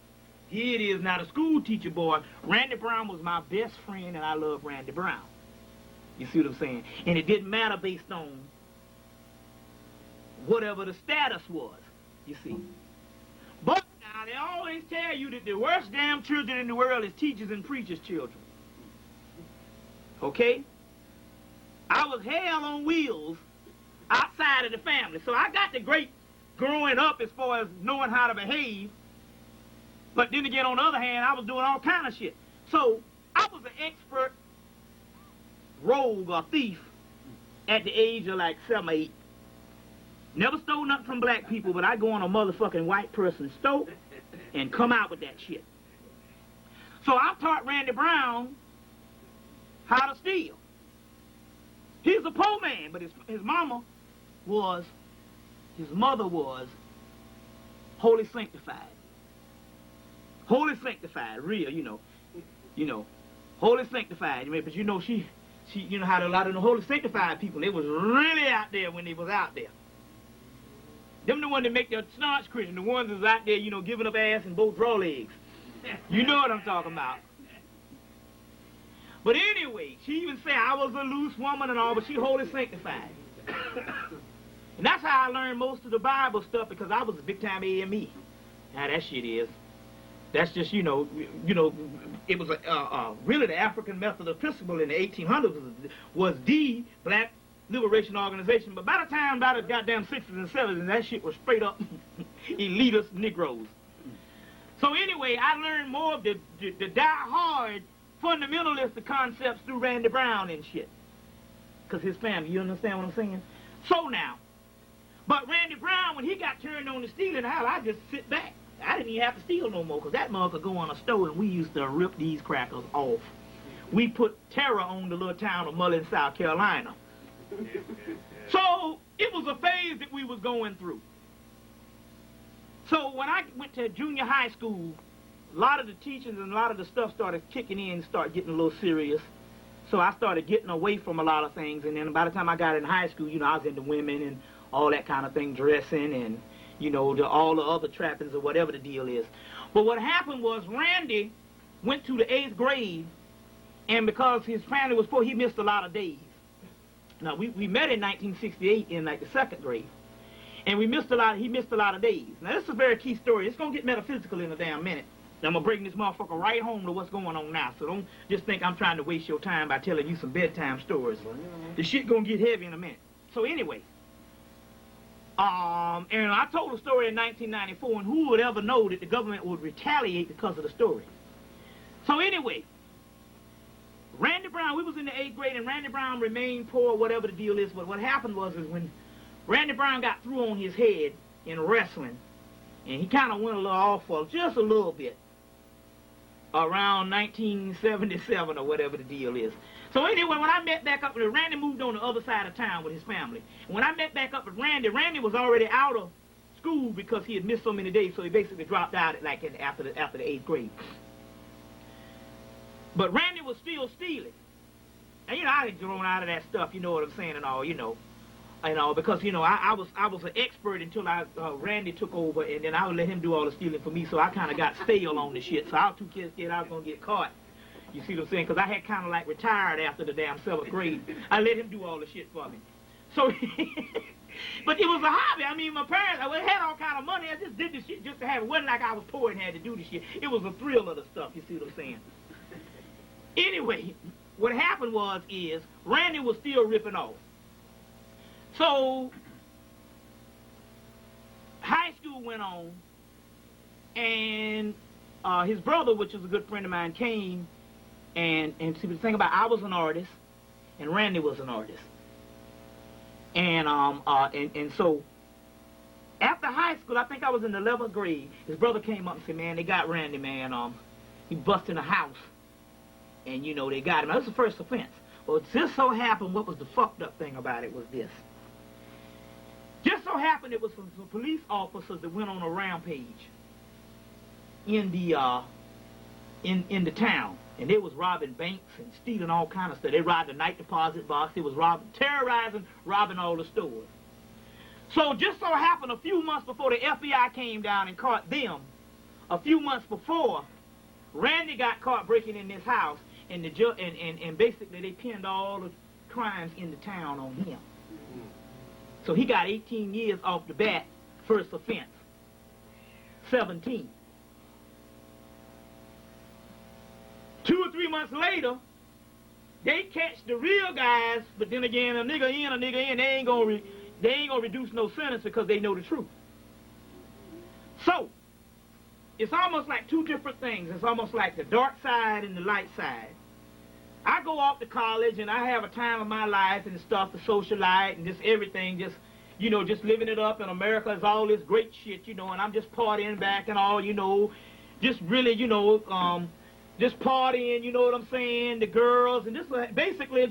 Speaker 1: here it is now, the school teacher boy. Randy Brown was my best friend, and I love Randy Brown. You see what I'm saying? And it didn't matter based on whatever the status was, you see. But now, they always tell you that the worst damn children in the world is teachers and preachers' children. Okay? I was hell on wheels outside of the family. So I got the great growing up as far as knowing how to behave. But then again, on the other hand, I was doing all kind of shit. So I was an expert rogue or thief at the age of like 7 or 8. Never stole nothing from black people, but I go on a motherfucking white person's stove and come out with that shit. So I taught Randy Brown how to steal. He's a poor man, but his mother was holy sanctified. Holy sanctified, real, you know, holy sanctified. But you know, she, you know how a lot of the holy sanctified people, they was really out there when they was out there. Them the ones that make their staunch Christian, the ones that's out there, you know, giving up ass and both draw legs. You know what I'm talking about. But anyway, she even said I was a loose woman and all, but she holy sanctified. And that's how I learned most of the Bible stuff, because I was a big time AME. Now that shit is. That's just, you know, it was really the African Methodist Episcopal in the 1800s was the black liberation organization. But by the time about the goddamn 60s and 70s, that shit was straight up elitist Negroes. So anyway, I learned more of the die-hard fundamentalist concepts through Randy Brown and shit. Because his family, you understand what I'm saying? So now, but Randy Brown, when he got turned on to stealing, I just sit back. I didn't even have to steal no more, because that mother could go on a store and we used to rip these crackers off. We put terror on the little town of Mullins, South Carolina. So it was a phase that we was going through. So when I went to junior high school, a lot of the teachings and a lot of the stuff started kicking in, started getting a little serious. So I started getting away from a lot of things, and then by the time I got in high school, you know, I was into women and all that kind of thing, dressing and, you know, all the other trappings or whatever the deal is. But what happened was Randy went to the 8th grade, and because his family was poor, he missed a lot of days. Now, we met in 1968 in, like, the 2nd grade. And he missed a lot of days. Now, this is a very key story. It's going to get metaphysical in a damn minute. Now, I'm going to bring this motherfucker right home to what's going on now. So don't just think I'm trying to waste your time by telling you some bedtime stories. The shit going to get heavy in a minute. So anyway, and I told a story in 1994, and who would ever know that the government would retaliate because of the story? So anyway, Randy Brown, we was in the 8th grade, and Randy Brown remained poor, whatever the deal is. But what happened was is when Randy Brown got through on his head in wrestling, and he kind of went a little off for just a little bit, around 1977 or whatever the deal is. So anyway, when I met back up with Randy, moved on the other side of town with his family. And when I met back up with Randy, Randy was already out of school because he had missed so many days, so he basically dropped out at, like after the 8th grade. But Randy was still stealing. And you know, I had grown out of that stuff, you know what I'm saying, and all, you know. And all, because, you know, I was an expert until Randy took over, and then I would let him do all the stealing for me, so I kind of got stale on the shit. So I was too scared I was going to get caught. You see what I'm saying? Because I had kind of like retired after the damn 7th grade. I let him do all the shit for me. So, but it was a hobby. I mean, my parents, I had all kind of money. I just did the shit just to have it. It wasn't like I was poor and had to do the shit. It was a thrill of the stuff, you see what I'm saying? Anyway, what happened is Randy was still ripping off. So, high school went on, and his brother, which was a good friend of mine, came, and see, the thing about, I was an artist, and Randy was an artist. And so, after high school, I think I was in the 11th grade, his brother came up and said, man, they got Randy, man, he busted a house, and, you know, they got him. Now, this was the first offense. Well, it just so happened, what was the fucked up thing about it was this. Just so happened it was some police officers that went on a rampage in the town, and they was robbing banks and stealing all kind of stuff. They robbed the night deposit box. They was terrorizing, robbing all the stores. So just so happened a few months before the FBI came down and caught them, a few months before, Randy got caught breaking in this house, and and basically they pinned all the crimes in the town on him. So he got 18 years off the bat, first offense. 17. 2 or 3 months later, they catch the real guys, but then again, a nigga in, they ain't gonna reduce no sentence because they know the truth. So, it's almost like two different things. It's almost like the dark side and the light side. I go off to college and I have a time of my life and stuff, the socialite and just everything, just, you know, just living it up. And America is all this great shit, you know, and I'm just partying back and all, you know, just really, you know, just partying, you know what I'm saying, the girls, and just basically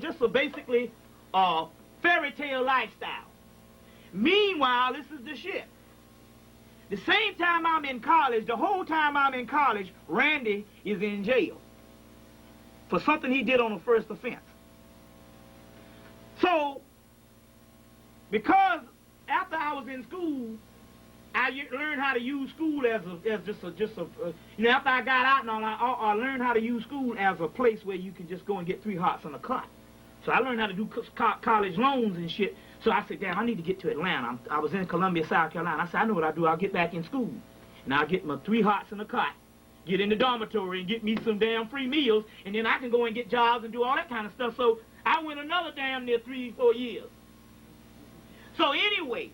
Speaker 1: fairy tale lifestyle. Meanwhile, this is the shit. The same time I'm in college, the whole time I'm in college, Randy is in jail for something he did on the first offense. So, because after I was in school, I learned how to use school as just a you know, after I got out and all, I learned how to use school as a place where you can just go and get 3 hots on a cot. So I learned how to do college loans and shit. So I said, damn, I need to get to Atlanta. I was in Columbia, South Carolina. I said, I know what I'll do. I'll get back in school. And I'll get my 3 hots in a cot, get in the dormitory and get me some damn free meals, and then I can go and get jobs and do all that kind of stuff. So I went another damn near 3-4 years. So anyway,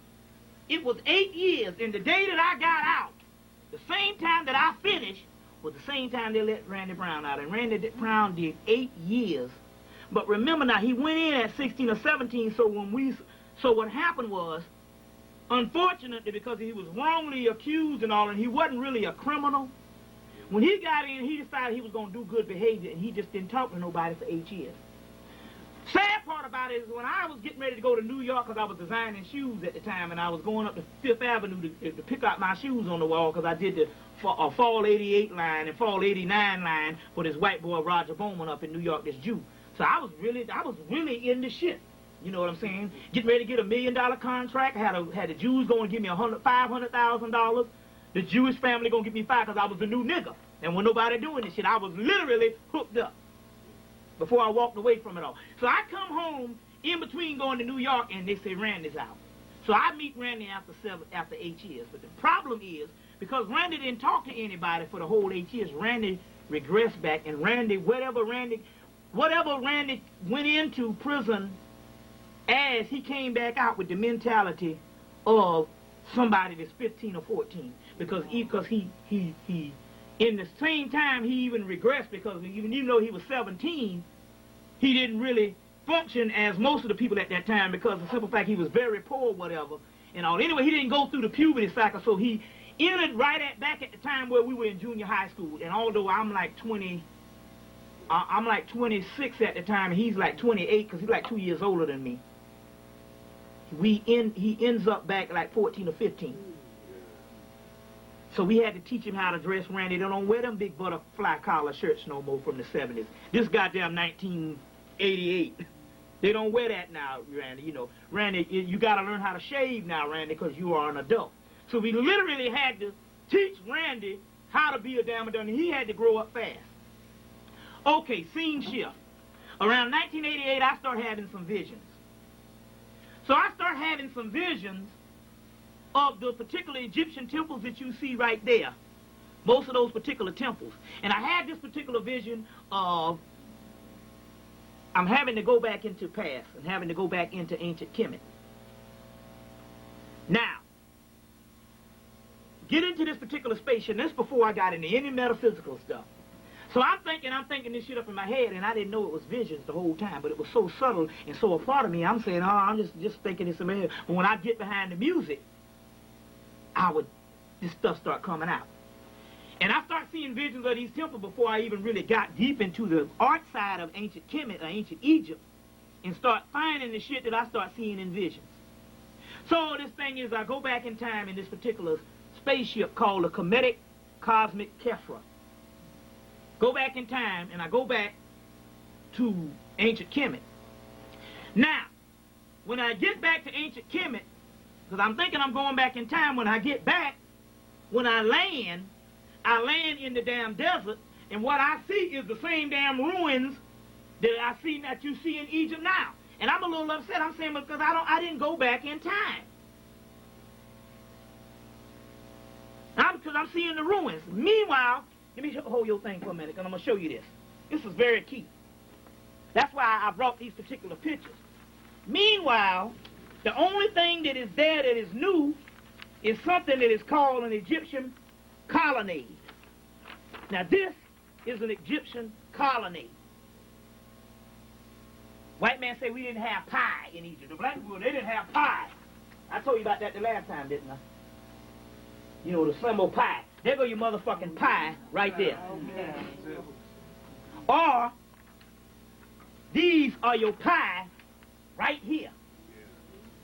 Speaker 1: it was 8 years, and the day that I got out, the same time that I finished was the same time they let Randy Brown out. And Randy Brown did 8 years. But remember now, he went in at 16 or 17, so what happened was, unfortunately, because he was wrongly accused and all, and he wasn't really a criminal, when he got in, he decided he was going to do good behavior, and he just didn't talk to nobody for 8 years. Sad part about it is when I was getting ready to go to New York, because I was designing shoes at the time, and I was going up to Fifth Avenue to pick out my shoes on the wall, because I did the Fall 88 line and Fall 89 line for this white boy Roger Bowman up in New York, this Jew. So I was really in the shit. You know what I'm saying? Getting ready to get $1 million contract. Had the Jews going to give me $500,000. The Jewish family going to give me $5 because I was a new nigga. And when nobody doing this shit, I was literally hooked up before I walked away from it all. So I come home in between going to New York, and they say Randy's out. So I meet Randy after 8 years. But the problem is, because Randy didn't talk to anybody for the whole 8 years, Randy regressed back, and whatever Randy went into prison as, he came back out with the mentality of somebody that's 15 or 14. Because he in the same time, he even regressed, because even though he was 17, he didn't really function as most of the people at that time, because of the simple fact he was very poor, whatever, and all. Anyway, he didn't go through the puberty cycle, so he entered back at the time where we were in junior high school. And although I'm like 26 at the time, and he's like 28, because he's like 2 years older than me. He ends up back like 14 or 15. So we had to teach him how to dress. Randy, they don't wear them big butterfly collar shirts no more from the 70s. This goddamn 1988. They don't wear that now, Randy. You know, Randy, you got to learn how to shave now, Randy, because you are an adult. So we literally had to teach Randy how to be a damn adult, and he had to grow up fast. Okay, scene shift. Around 1988, I started having some visions. So I started having some visions of the particular Egyptian temples that you see right there. Most of those particular temples. And I had this particular vision of I'm having to go back into past and having to go back into ancient Kemet. Now, get into this particular space, and this before I got into any metaphysical stuff. So I'm thinking this shit up in my head, and I didn't know it was visions the whole time, but it was so subtle and so a part of me. I'm saying, oh, I'm just thinking this in my head. But when I get behind the music, this stuff start coming out. And I start seeing visions of these temples before I even really got deep into the art side of ancient Kemet or ancient Egypt, and start finding the shit that I start seeing in visions. So this thing is, I go back in time in this particular spaceship called the Kemetic Cosmic Kefra. Go back in time, and I go back to ancient Kemet. Now, when I get back to ancient Kemet, because I'm thinking I'm going back in time, when I get back, when I land in the damn desert, and what I see is the same damn ruins that you see in Egypt now. And I'm a little upset. I'm saying because I didn't go back in time. Because I'm seeing the ruins. Meanwhile, let me hold your thing for a minute, because I'm going to show you this. This is very key. That's why I brought these particular pictures. Meanwhile, the only thing that is there that is new is something that is called an Egyptian colonnade. Now this is an Egyptian colonnade. White man say we didn't have pie in Egypt. The black people, they didn't have pie. I told you about that the last time, didn't I? You know, the symbol pie. There go your motherfucking pie right there. Or these are your pie right here,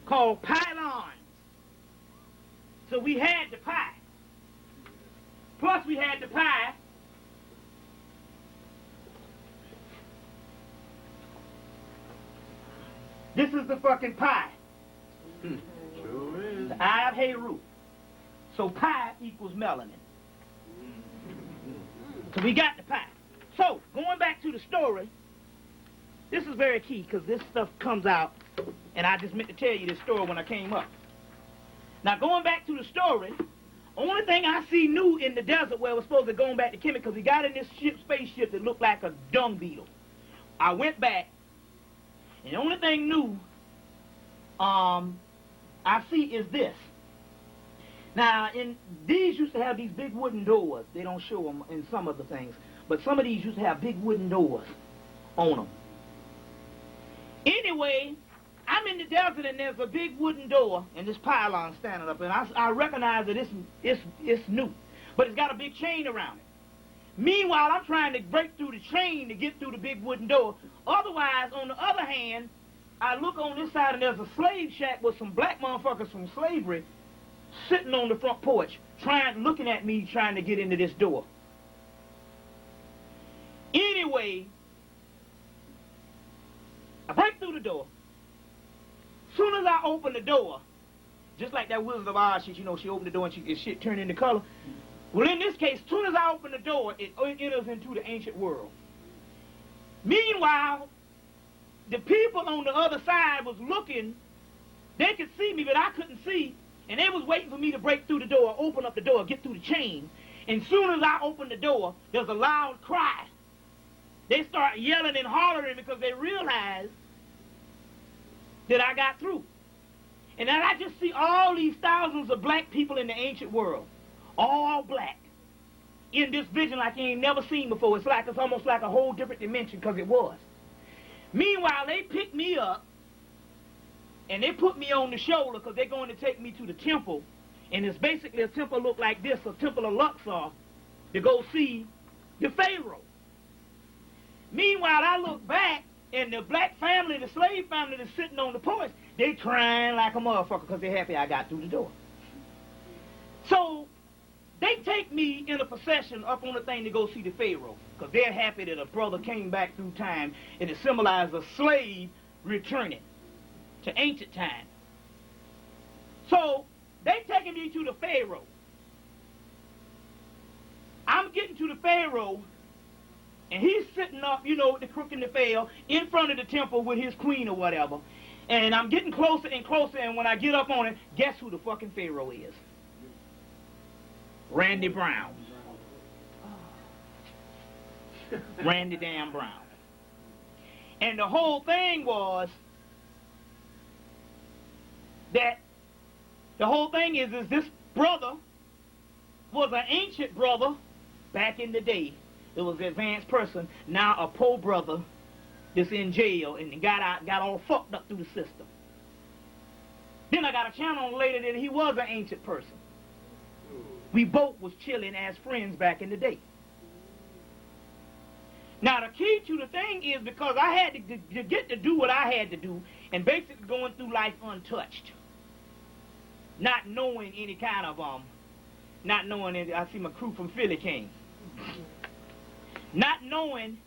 Speaker 1: called pylons. So we had the pie. Plus we had the pie. This is the fucking pie.
Speaker 2: Sure is.
Speaker 1: The eye of Heru. So pi equals melanin. So we got the pie. So, going back to the story, this is very key, because this stuff comes out, and I just meant to tell you this story when I came up. Now, going back to the story, only thing I see new in the desert where we're supposed to go back to Kemet, because we got in this spaceship that looked like a dung beetle. I went back, and the only thing new I see is this. Now, these used to have these big wooden doors. They don't show them in some of the things. But some of these used to have big wooden doors on them. Anyway, I'm in the desert, and there's a big wooden door, and this pylon standing up. And I recognize that it's new. But it's got a big chain around it. Meanwhile, I'm trying to break through the chain to get through the big wooden door. Otherwise, on the other hand, I look on this side, and there's a slave shack with some black motherfuckers from slavery sitting on the front porch, looking at me, trying to get into this door. Anyway, I break through the door. Soon as I open the door, just like that Wizard of Oz shit, you know, she opened the door and shit turned into color. Well, in this case, soon as I open the door, it enters into the ancient world. Meanwhile, the people on the other side was looking. They could see me, but I couldn't see. And they was waiting for me to break through the door, open up the door, get through the chain. And soon as I opened the door, there was a loud cry. They start yelling and hollering because they realized that I got through. And then I just see all these thousands of black people in the ancient world, all black, in this vision like you ain't never seen before. It's almost like a whole different dimension, because it was. Meanwhile, they picked me up and they put me on the shoulder because they're going to take me to the temple. And it's basically a temple look like this, a temple of Luxor, to go see the Pharaoh. Meanwhile, I look back, and the black family, the slave family that's sitting on the porch, they crying like a motherfucker because they're happy I got through the door. So they take me in a procession up on the thing to go see the Pharaoh because they're happy that a brother came back through time, and it symbolizes a slave returning to ancient time. So they taking me to the Pharaoh. I'm getting to the Pharaoh, and he's sitting up, you know, with the crook in the veil in front of the temple with his queen or whatever. And I'm getting closer and closer, and when I get up on it, guess who the fucking Pharaoh is? Randy Brown. Randy damn Brown. And the whole thing was that is this brother was an ancient brother back in the day. It was an advanced person, now a poor brother that's in jail and got all fucked up through the system. Then I got a channel later that he was an ancient person. We both was chilling as friends back in the day. Now the key to the thing is because I had to get to do what I had to do and basically going through life untouched. Not knowing any kind of, I see my crew from Philly came. Not knowing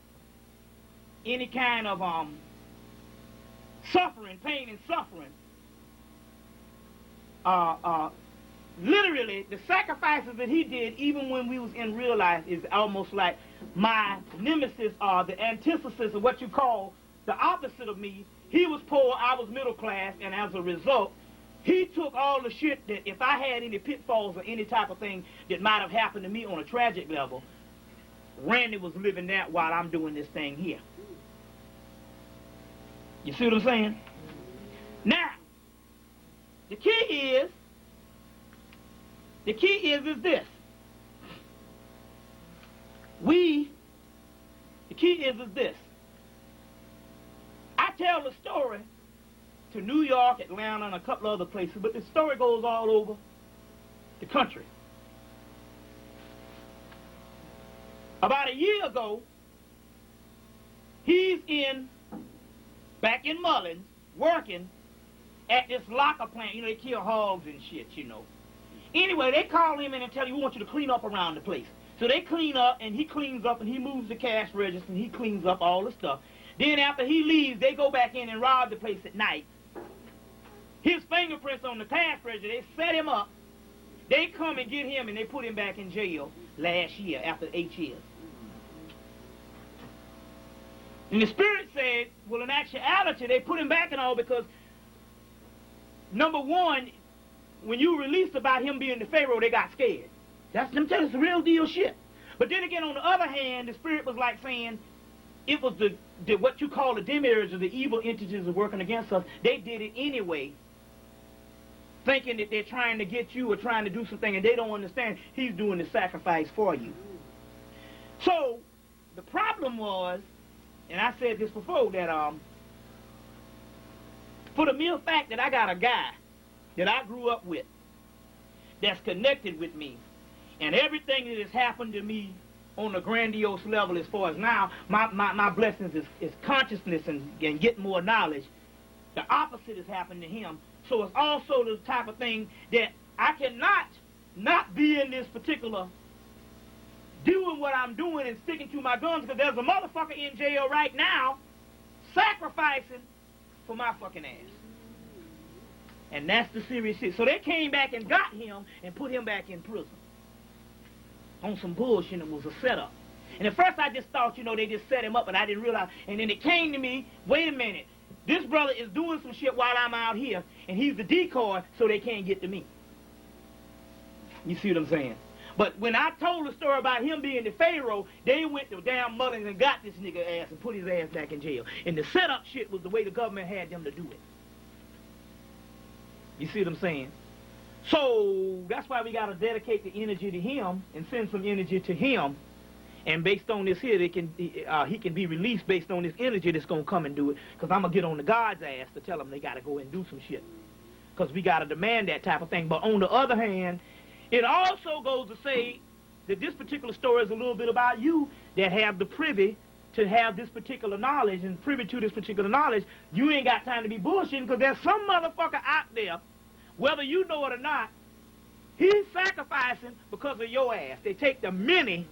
Speaker 1: any kind of suffering, pain and suffering. Literally, the sacrifices that he did, even when we was in real life, is almost like my nemesis or the antithesis of what you call the opposite of me. He was poor, I was middle class, and as a result, he took all the shit that if I had any pitfalls or any type of thing that might have happened to me on a tragic level, Randy was living that while I'm doing this thing here. You see what I'm saying? Now, the key is this. I tell the story to New York, Atlanta, and a couple other places, but the story goes all over the country. About a year ago, he's back in Mullins, working at this locker plant. You know, they kill hogs and shit, you know. Anyway, they call him in and tell him, we want you to clean up around the place. So they clean up, and he cleans up, and he moves the cash register, and he cleans up all the stuff. Then after he leaves, they go back in and rob the place at night. His fingerprints on the cash register, they set him up. They come and get him, and they put him back in jail last year, after 8 years. And the Spirit said, well, in actuality, they put him back and all because, number one, when you released about him being the Pharaoh, they got scared. That's them telling us the real deal shit. But then again, on the other hand, the Spirit was like saying, it was the what you call the demiurge or the evil entities are working against us. They did it anyway, thinking that they're trying to get you or trying to do something, and they don't understand he's doing the sacrifice for you. So the problem was, and I said this before, that for the mere fact that I got a guy that I grew up with that's connected with me, and everything that has happened to me on a grandiose level as far as now, my blessings is consciousness and getting more knowledge. The opposite has happened to him. So it's also the type of thing that I cannot not be in this particular doing what I'm doing and sticking to my guns because there's a motherfucker in jail right now sacrificing for my fucking ass. And that's the serious shit. So they came back and got him and put him back in prison on some bullshit. It was a setup. And at first I just thought, you know, they just set him up, and I didn't realize. And then it came to me, wait a minute, This brother is doing some shit while I'm out here, and he's the decoy so they can't get to me. You see what I'm saying? But when I told the story about him being the Pharaoh, they went to damn Mullins and got this nigga ass and put his ass back in jail. And the setup shit was the way the government had them to do it. You see what I'm saying? So that's why we got to dedicate the energy to him and send some energy to him. And based on this here, he can be released based on this energy that's going to come and do it. Because I'm going to get on the God's ass to tell them they got to go and do some shit. Because we got to demand that type of thing. But on the other hand, it also goes to say that this particular story is a little bit about you that have the privy to have this particular knowledge and privy to this particular knowledge. You ain't got time to be bullshitting because there's some motherfucker out there, whether you know it or not, he's sacrificing because of your ass. They take the many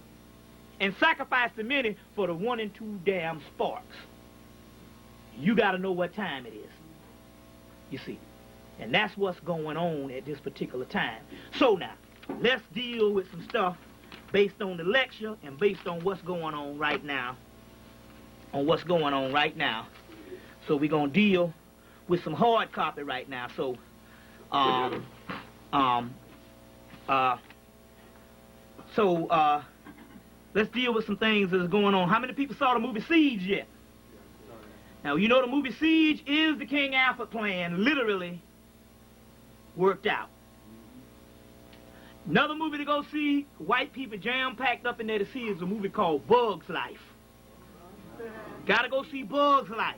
Speaker 1: and sacrifice the many for the 1 and 2 damn sparks. You got to know what time it is. You see. And that's what's going on at this particular time. So now, let's deal with some stuff based on the lecture and based on what's going on right now. So we're going to deal with some hard copy right now. So, let's deal with some things that's going on. How many people saw the movie Siege yet? Now, you know the movie Siege is the King Alfred plan, literally worked out. Another movie to go see, white people jam-packed up in there to see, is a movie called Bug's Life. Gotta go see Bug's Life.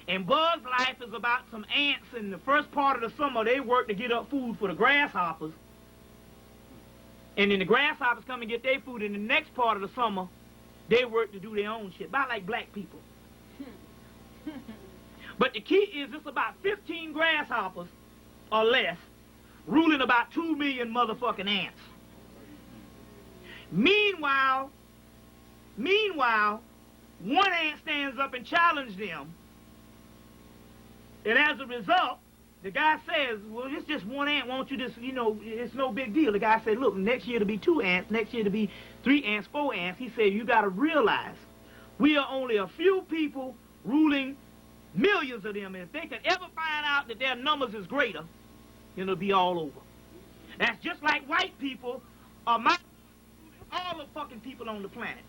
Speaker 1: And Bug's Life is about some ants. In the first part of the summer, they work to get up food for the grasshoppers. And then the grasshoppers come and get their food. In the next part of the summer, they work to do their own shit, about like black people. But the key is it's about 15 grasshoppers or less ruling about 2 million motherfucking ants. Meanwhile, one ant stands up and challenges them. And as a result, the guy says, well, it's just one ant. Won't you just, it's no big deal. The guy said, look, next year it'll be 2 ants. Next year it'll be 3 ants, 4 ants. He said, you got to realize we are only a few people ruling millions of them. And if they can ever find out that their numbers is greater, it'll be all over. That's just like white people are all the fucking people on the planet.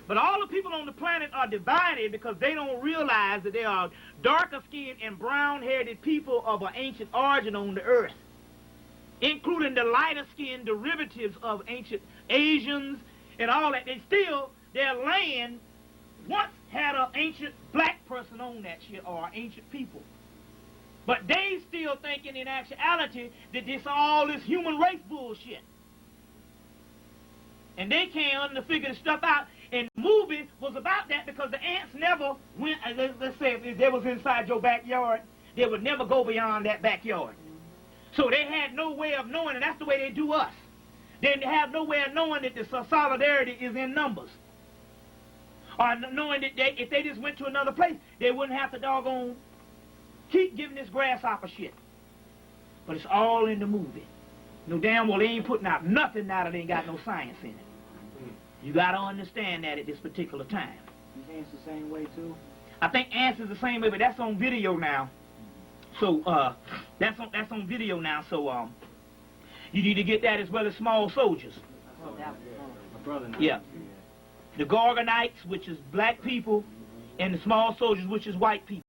Speaker 1: But all the people on the planet are divided because they don't realize that they are darker-skinned and brown-headed people of an ancient origin on the earth, including the lighter-skinned derivatives of ancient Asians and all that. Their land once had an ancient black person on that shit, or ancient people. But they still thinking in actuality that this all this human race bullshit. And they can't figure the stuff out. And the movie was about that because the ants never went, let's say if they was inside your backyard, they would never go beyond that backyard. So they had no way of knowing, and that's the way they do us. They have no way of knowing that the solidarity is in numbers. Or knowing that if they just went to another place, they wouldn't have to doggone keep giving this grasshopper shit. But it's all in the movie. No damn well they ain't putting out nothing now that ain't got no science in it. You got to understand that at this particular time.
Speaker 3: Is ants the same way too?
Speaker 1: I think ants is the same way, but that's on video now. So that's on video now. So you need to get that as well as small soldiers.
Speaker 3: My brother knows.
Speaker 1: Yeah. The Gorgonites, which is black people, and the small soldiers, which is white people.